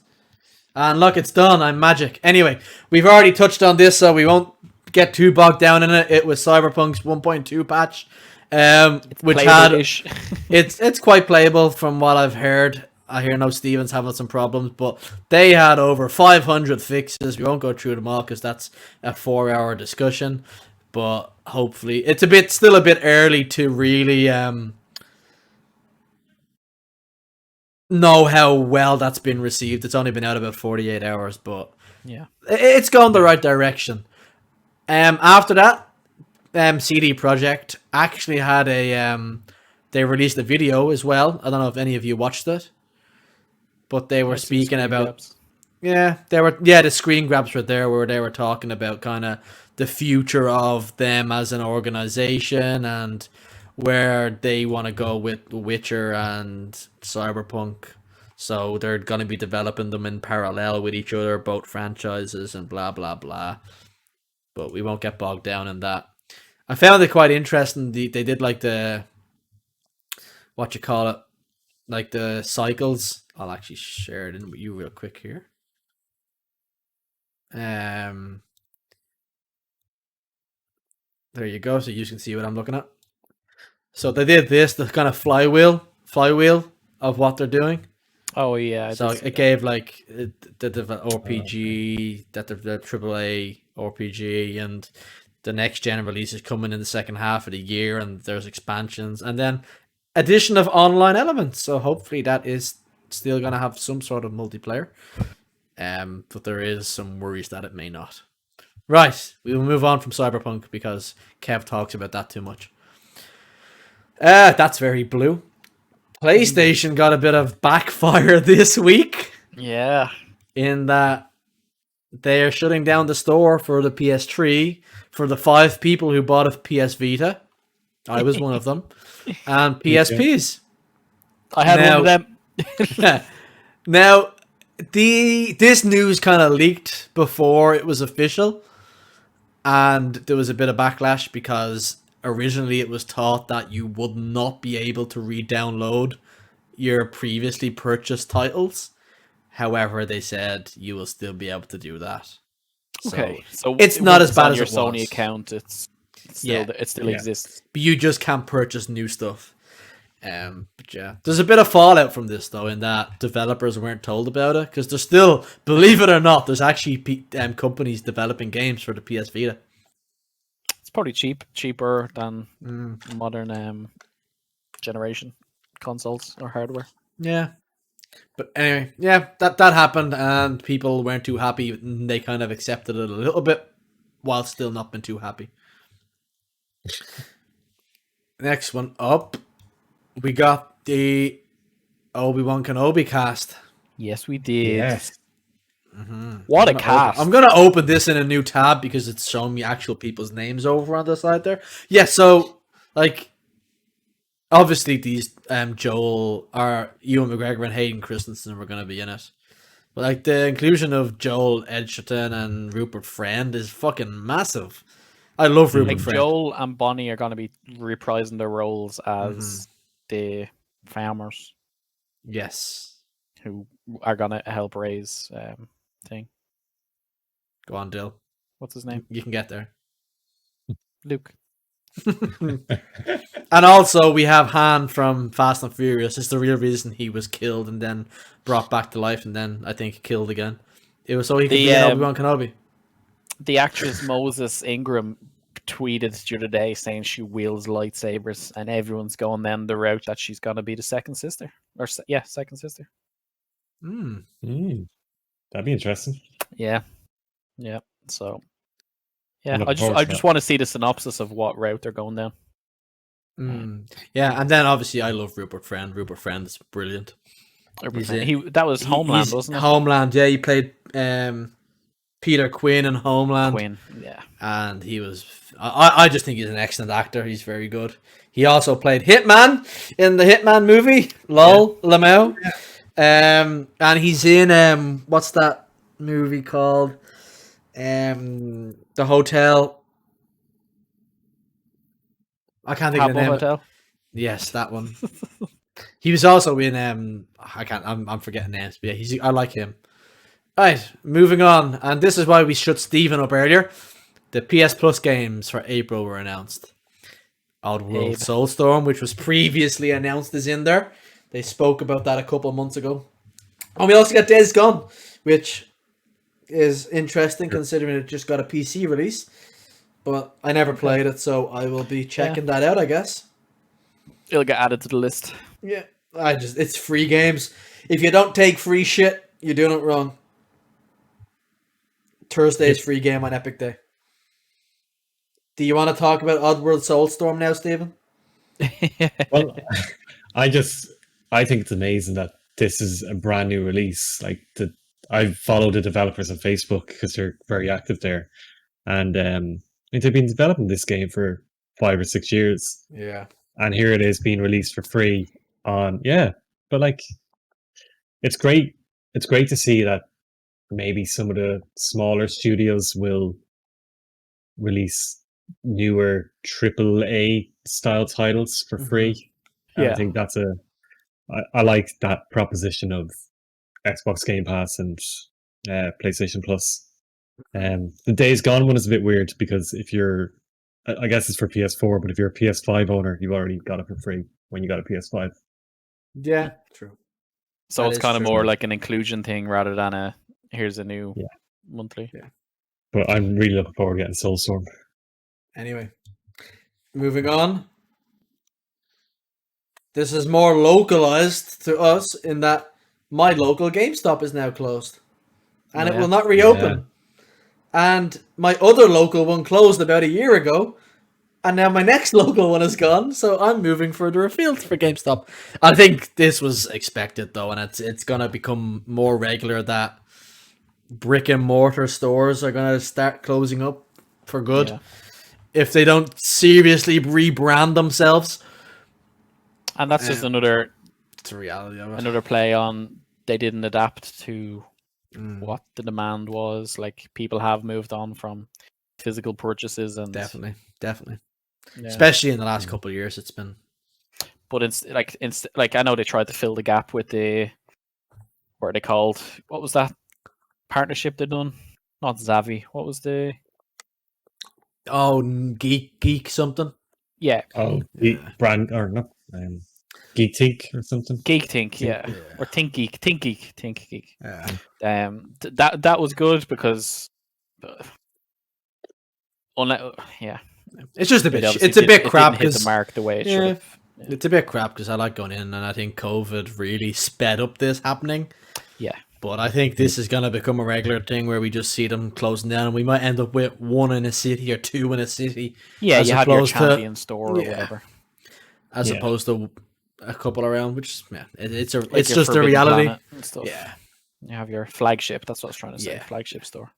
And look, it's done. I'm magic. Anyway, we've already touched on this, so we won't get too bogged down in it. It was Cyberpunk's 1.2 patch. Which had it's quite playable from what I've heard. I hear no Steven's having some problems, but they had over 500 fixes. We won't go through them all because that's a 4-hour discussion. But hopefully, it's still a bit early to really know how well that's been received. It's only been out about 48 hours, but yeah, it's gone the right direction. After that. CD Projekt actually had they released a video as well. I don't know if any of you watched it, but they were speaking about the screen grabs were there where they were talking about kind of the future of them as an organization and where they want to go with Witcher and Cyberpunk. So they're going to be developing them in parallel with each other, both franchises and blah, blah, blah. But we won't get bogged down in that. I found it quite interesting. They did like the, what you call it, like the cycles. I'll actually share it in with you real quick here. There you go. So you can see what I'm looking at. So they did this, the kind of flywheel of what they're doing. Oh yeah. So it gave like the RPG, that the AAA RPG, and the next gen release is coming in the second half of the year, and there's expansions, and then addition of online elements. So hopefully that is still gonna have some sort of multiplayer. But there is some worries that it may not. Right, we will move on from Cyberpunk because Kev talks about that too much. That's very blue. PlayStation got a bit of backfire this week. Yeah. In that they're shutting down the store for the PS3 for the 5 people who bought a PS Vita. I was one of them. And PSPs. I had one of them. Now, this news kind of leaked before it was official. And there was a bit of backlash because originally it was thought that you would not be able to re-download your previously purchased titles. However, they said you will still be able to do that. Okay, so it's not as bad as your it Sony was. account. It still exists. But you just can't purchase new stuff. But yeah, there's a bit of fallout from this though, in that developers weren't told about it, because there's still, believe it or not, there's actually companies developing games for the PS Vita. It's probably cheaper than modern generation consoles or hardware. Yeah, but anyway, yeah, that happened, and people weren't too happy. And they kind of accepted it a little bit, while still not been too happy. Next one up, we got the Obi-Wan Kenobi cast. Yes, we did. Yes. What a cast! I'm gonna open this in a new tab because it's showing me actual people's names over on the side there. Yeah, so like obviously these Joel are Ewan McGregor and Hayden Christensen were gonna be in it. But like the inclusion of Joel Edgerton and Rupert Friend is fucking massive. I love Rupert Friend. Joel and Bonnie are gonna be reprising their roles as the farmers. Yes. Who are gonna help raise thing. Go on, Dill. What's his name? You can get there. Luke. And also we have Han from Fast and Furious. It's the real reason he was killed and then brought back to life and then I think killed again. It was so he could be Obi-Wan Kenobi. The actress Moses Ingram tweeted the other day saying she wields lightsabers, and everyone's going down the route that she's gonna be the second sister. Second sister. That'd be interesting. Yeah. So, yeah, I'm I looking just want to see the synopsis of what route they're going down. Yeah, and then obviously I love Rupert Friend. Rupert Friend is brilliant. That was Homeland, wasn't it? Homeland, yeah. He played Peter Quinn in Homeland. Quinn, yeah. And he was... I just think he's an excellent actor. He's very good. He also played Hitman in the Hitman movie. Lamau. Yeah. And he's in... what's that movie called? The Hotel... I can't think of the name. Hotel? Yes, that one. He was also in I'm forgetting names, but yeah, I like him. Right, moving on, and this is why we shut Steven up earlier. The PS Plus games for April were announced. Oddworld Soulstorm, which was previously announced, is in there. They spoke about that a couple of months ago. And we also got Days Gone, which is interesting considering it just got a PC release. But I never played it, so I will be checking that out, I guess. It'll get added to the list. Yeah, it's free games. If you don't take free shit, you're doing it wrong. Thursday's free game on Epic Day. Do you want to talk about Oddworld Soulstorm now, Stephen? Well, I think it's amazing that this is a brand new release. I follow the developers on Facebook because they're very active there, and they've been developing this game for 5 or 6 years. Yeah, and here it is being released for free on but like it's great. It's great to see that maybe some of the smaller studios will release newer triple A style titles for free. And I think that's I like that proposition of Xbox Game Pass and PlayStation Plus. The Days Gone one is a bit weird because if you're, I guess it's for PS4, but if you're a PS5 owner, you've already got it for free when you got a PS5. Yeah, true. So That it's is kind of true. more like an inclusion thing rather than a here's a new monthly. Yeah. But I'm really looking forward to getting Soulstorm. Anyway, moving on. This is more localized to us in that my local GameStop is now closed. And it will not reopen. And my other local one closed about a year ago. And now my next local one is gone. So I'm moving further afield for GameStop. I think this was expected though. And it's going to become more regular that brick and mortar stores are going to start closing up for good. Yeah. If they don't seriously rebrand themselves. And that's just another... It's a reality of it. Another play on they didn't adapt to what the demand was. Like, people have moved on from physical purchases and... Definitely. Yeah. Especially in the last couple of years, it's been... But it's like I know they tried to fill the gap with the... What are they called? What was that partnership they done? Not Zavi. What was the... Oh, Geek something? Yeah. Oh, brand or no? Geek Tink or something. Geek Tink, yeah. Or Think Geek. Yeah. That was good because, it's just a bit. It's a bit crap because the mark the way it should have. Yeah. It's a bit crap because I like going in, and I think COVID really sped up this happening. Yeah. But I think this is going to become a regular thing where we just see them closing down, and we might end up with one in a city or two in a city. Yeah, you have your champion store or whatever. As opposed to a couple around, which it's just a reality. Yeah, you have your flagship. That's what I was trying to say. Flagship store.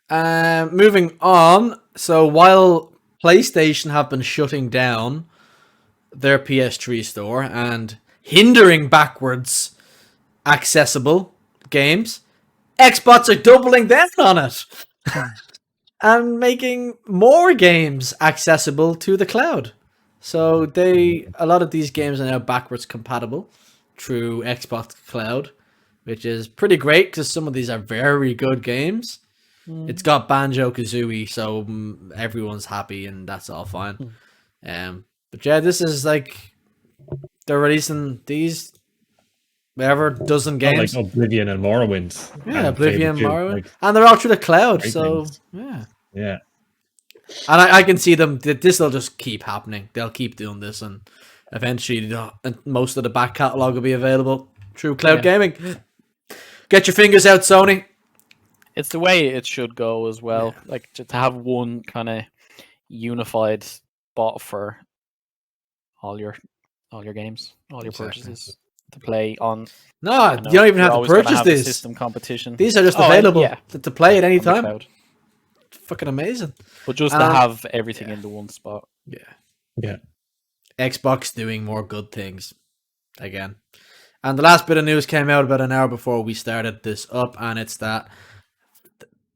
Moving on. So while PlayStation have been shutting down their PS3 store and hindering backwards accessible games, Xbox are doubling down on it and making more games accessible to the cloud. So a lot of these games are now backwards compatible through Xbox Cloud, which is pretty great because some of these are very good games. It's got Banjo-Kazooie, so everyone's happy and that's all fine. But yeah, this is like they're releasing these whatever dozen games, like Oblivion and Morrowind. Yeah, Oblivion, Morrowind, and they're all through the cloud. So yeah. And I can see them. This will just keep happening. They'll keep doing this, and eventually, most of the back catalog will be available through cloud gaming. Get your fingers out, Sony. It's the way it should go as well. Like to have one kind of unified spot for all your games, all your purchases to play on. No, you don't even have to purchase this. System competition. These are just available to play at any time. Fucking amazing. But just to have everything in the one spot. Yeah. Xbox doing more good things again. And the last bit of news came out about an hour before we started this up, and it's that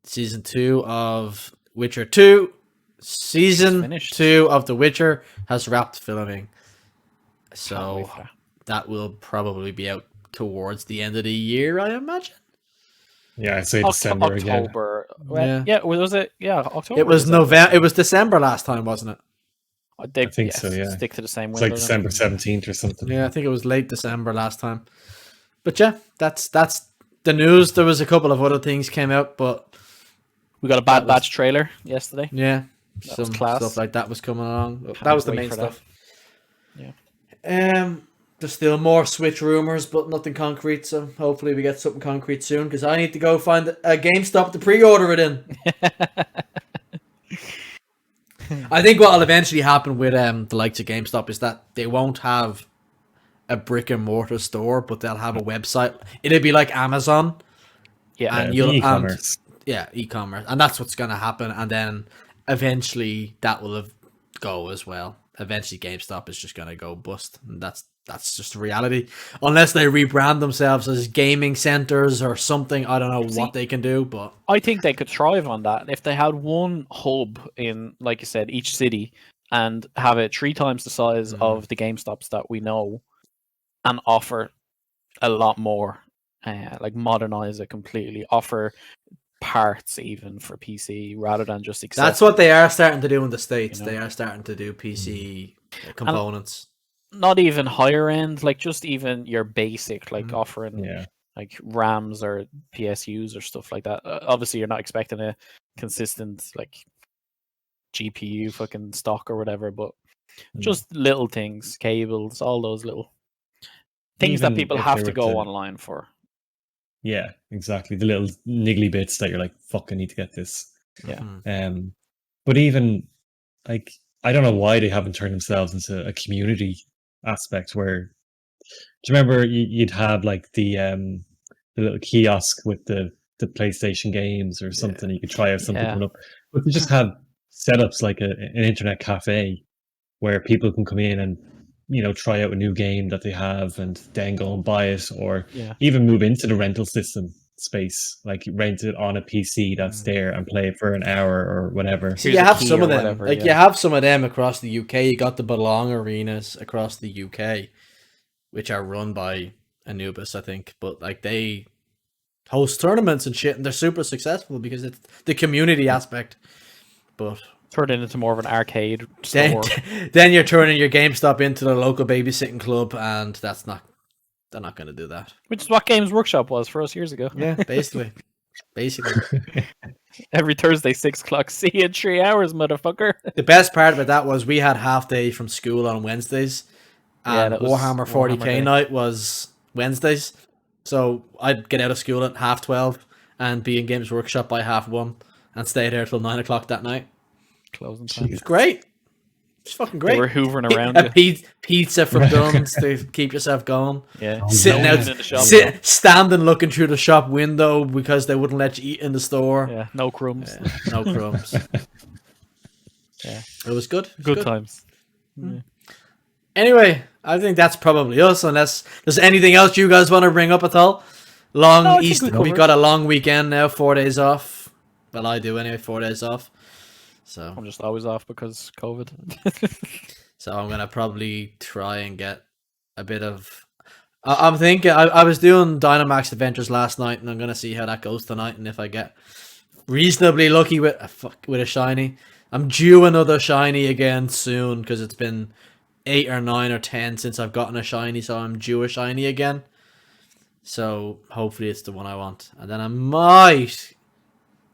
season 2 of Witcher 2, season 2 of The Witcher has wrapped filming. So that will probably be out towards the end of the year, I imagine. Yeah, I'd say December October. again. Yeah, was it? Yeah, October. It was November. It was December last time, wasn't it? I think so. Yeah, stick to the same window. It's like December 17th or something. Yeah, I think it was late December last time. But yeah, that's the news. There was a couple of other things came out, but we got a Bad Batch trailer yesterday. Yeah, some stuff like that was coming along. That was the main stuff. Yeah. There's still more Switch rumors, but nothing concrete. So hopefully we get something concrete soon, because I need to go find a GameStop to pre-order it in. I think what will eventually happen with the likes of GameStop is that they won't have a brick and mortar store, but they'll have a website. It'll be like Amazon. Yeah, and e-commerce. E-commerce, and that's what's going to happen. And then eventually that will go as well. eventually GameStop is just gonna go bust, and that's just reality. Unless they rebrand themselves as gaming centers or something, I don't know what they can do. But I think they could thrive on that if they had one hub in, like you said, each city, and have it 3 times the size of the GameStops that we know, and offer a lot more, like modernize it completely, offer parts even for PC rather than just accept. That's what they are starting to do in the States. They are starting to do PC components. And not even higher end, like just even your basic, like offering like RAMs or PSUs or stuff like that. Obviously, you're not expecting a consistent like GPU fucking stock or whatever, but just little things, cables, all those little things that people have to go online for. Yeah, exactly. The little niggly bits that you're like, fuck, I need to get this. Yeah. But even like, I don't know why they haven't turned themselves into a community aspect where, do you remember you'd have like the little kiosk with the PlayStation games or something, you could try out something coming up, but they just have setups like an internet cafe where people can come in and try out a new game that they have and then go and buy it, or even move into the rental system space, like rent it on a PC that's there and play it for an hour or whatever. So you have some of them, you have some of them across the UK. You got the Belong arenas across the UK, which are run by Anubis, I think, but like they host tournaments and shit, and they're super successful because it's the community aspect. But turn it into more of an arcade store. Then you're turning your GameStop into the local babysitting club, and they're not going to do that. Which is what Games Workshop was for us years ago. Yeah, basically. Every Thursday, 6 o'clock. See you in 3 hours, motherfucker. The best part about that was we had half day from school on Wednesdays, and Warhammer 40k night was Wednesdays. So I'd get out of school at 12:30 and be in Games Workshop by 1:30 and stay there till 9 o'clock that night. Closing time. It's great. It's fucking great. They were hoovering around pizza from Dunn's to keep yourself going. Yeah. Sitting out in the shop. Standing looking through the shop window because they wouldn't let you eat in the store. Yeah, no crumbs. Yeah, no crumbs. Yeah. It was good. Good times. Yeah. Anyway, I think that's probably us, unless there's anything else you guys want to bring up at all. We've got a long weekend now, 4 days off. Well, I do anyway, 4 days off. So I'm just always off because COVID. So I'm gonna probably try and get a bit of. I'm thinking I was doing Dynamax Adventures last night, and I'm gonna see how that goes tonight. And if I get reasonably lucky with a shiny, I'm due another shiny again soon because it's been 8 or 9 or 10 since I've gotten a shiny, so I'm due a shiny again. So hopefully it's the one I want, and then I might.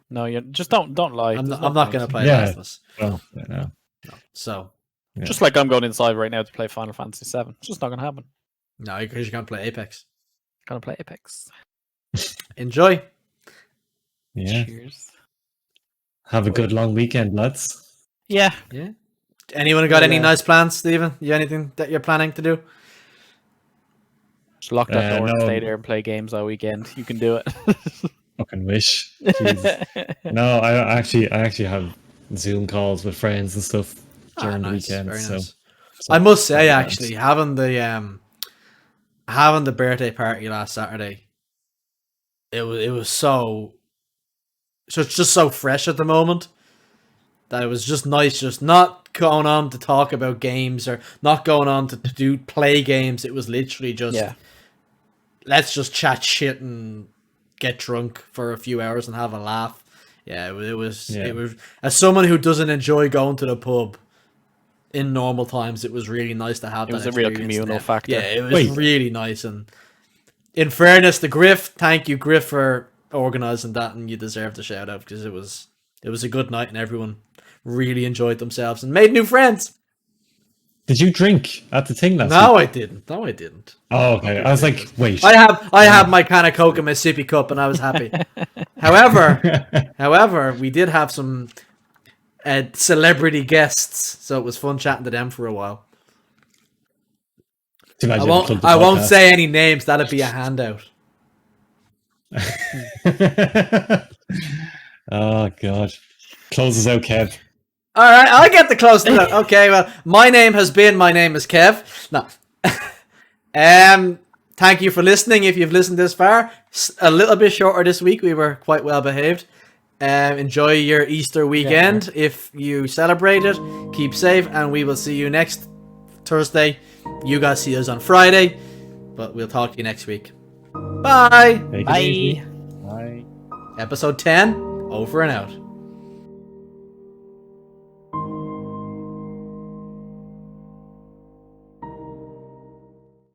No, you just don't lie. I'm not going to play Last of Us. Oh, no. So, just like I'm going inside right now to play Final Fantasy VII. It's just not going to happen. No, because you're going to play Apex. Going to play Apex. Enjoy. Yeah. Cheers. Have a good long weekend, lads. Yeah. Yeah. Anyone got any nice plans, Stephen? You anything that you're planning to do? Just lock that door and stay there and play games all weekend. You can do it. Fucking wish. No, I actually have Zoom calls with friends and stuff during the weekend. Nice. I must say, actually, having the birthday party last Saturday, it was so it's just so fresh at the moment that it was just nice, just not going on to talk about games or not going on to play games. It was literally just let's just chat shit and get drunk for a few hours and have a laugh. Yeah, it was. As someone who doesn't enjoy going to the pub in normal times, it was really nice to have. It was a real communal factor. Yeah, it was really nice. And in fairness to Griff, thank you, Griff, for organising that, and you deserve the shout out because it was a good night and everyone really enjoyed themselves and made new friends. Did you drink at the thing last week? No, I didn't. Oh, okay. I was like, wait. I have my can of Coke in my sippy cup, and I was happy. However, we did have some celebrity guests, so it was fun chatting to them for a while. I won't say any names. That'd be a handout. Oh God! Close us out, Kev. All right, I get the close to that. Okay, well, my name is Kev. No. Thank you for listening. If you've listened this far, a little bit shorter this week. We were quite well behaved. Enjoy your Easter weekend. If you celebrate it, keep safe, and we will see you next Thursday. You guys see us on Friday, but we'll talk to you next week. Bye. Take it Bye. easy. Bye. Episode 10, over and out.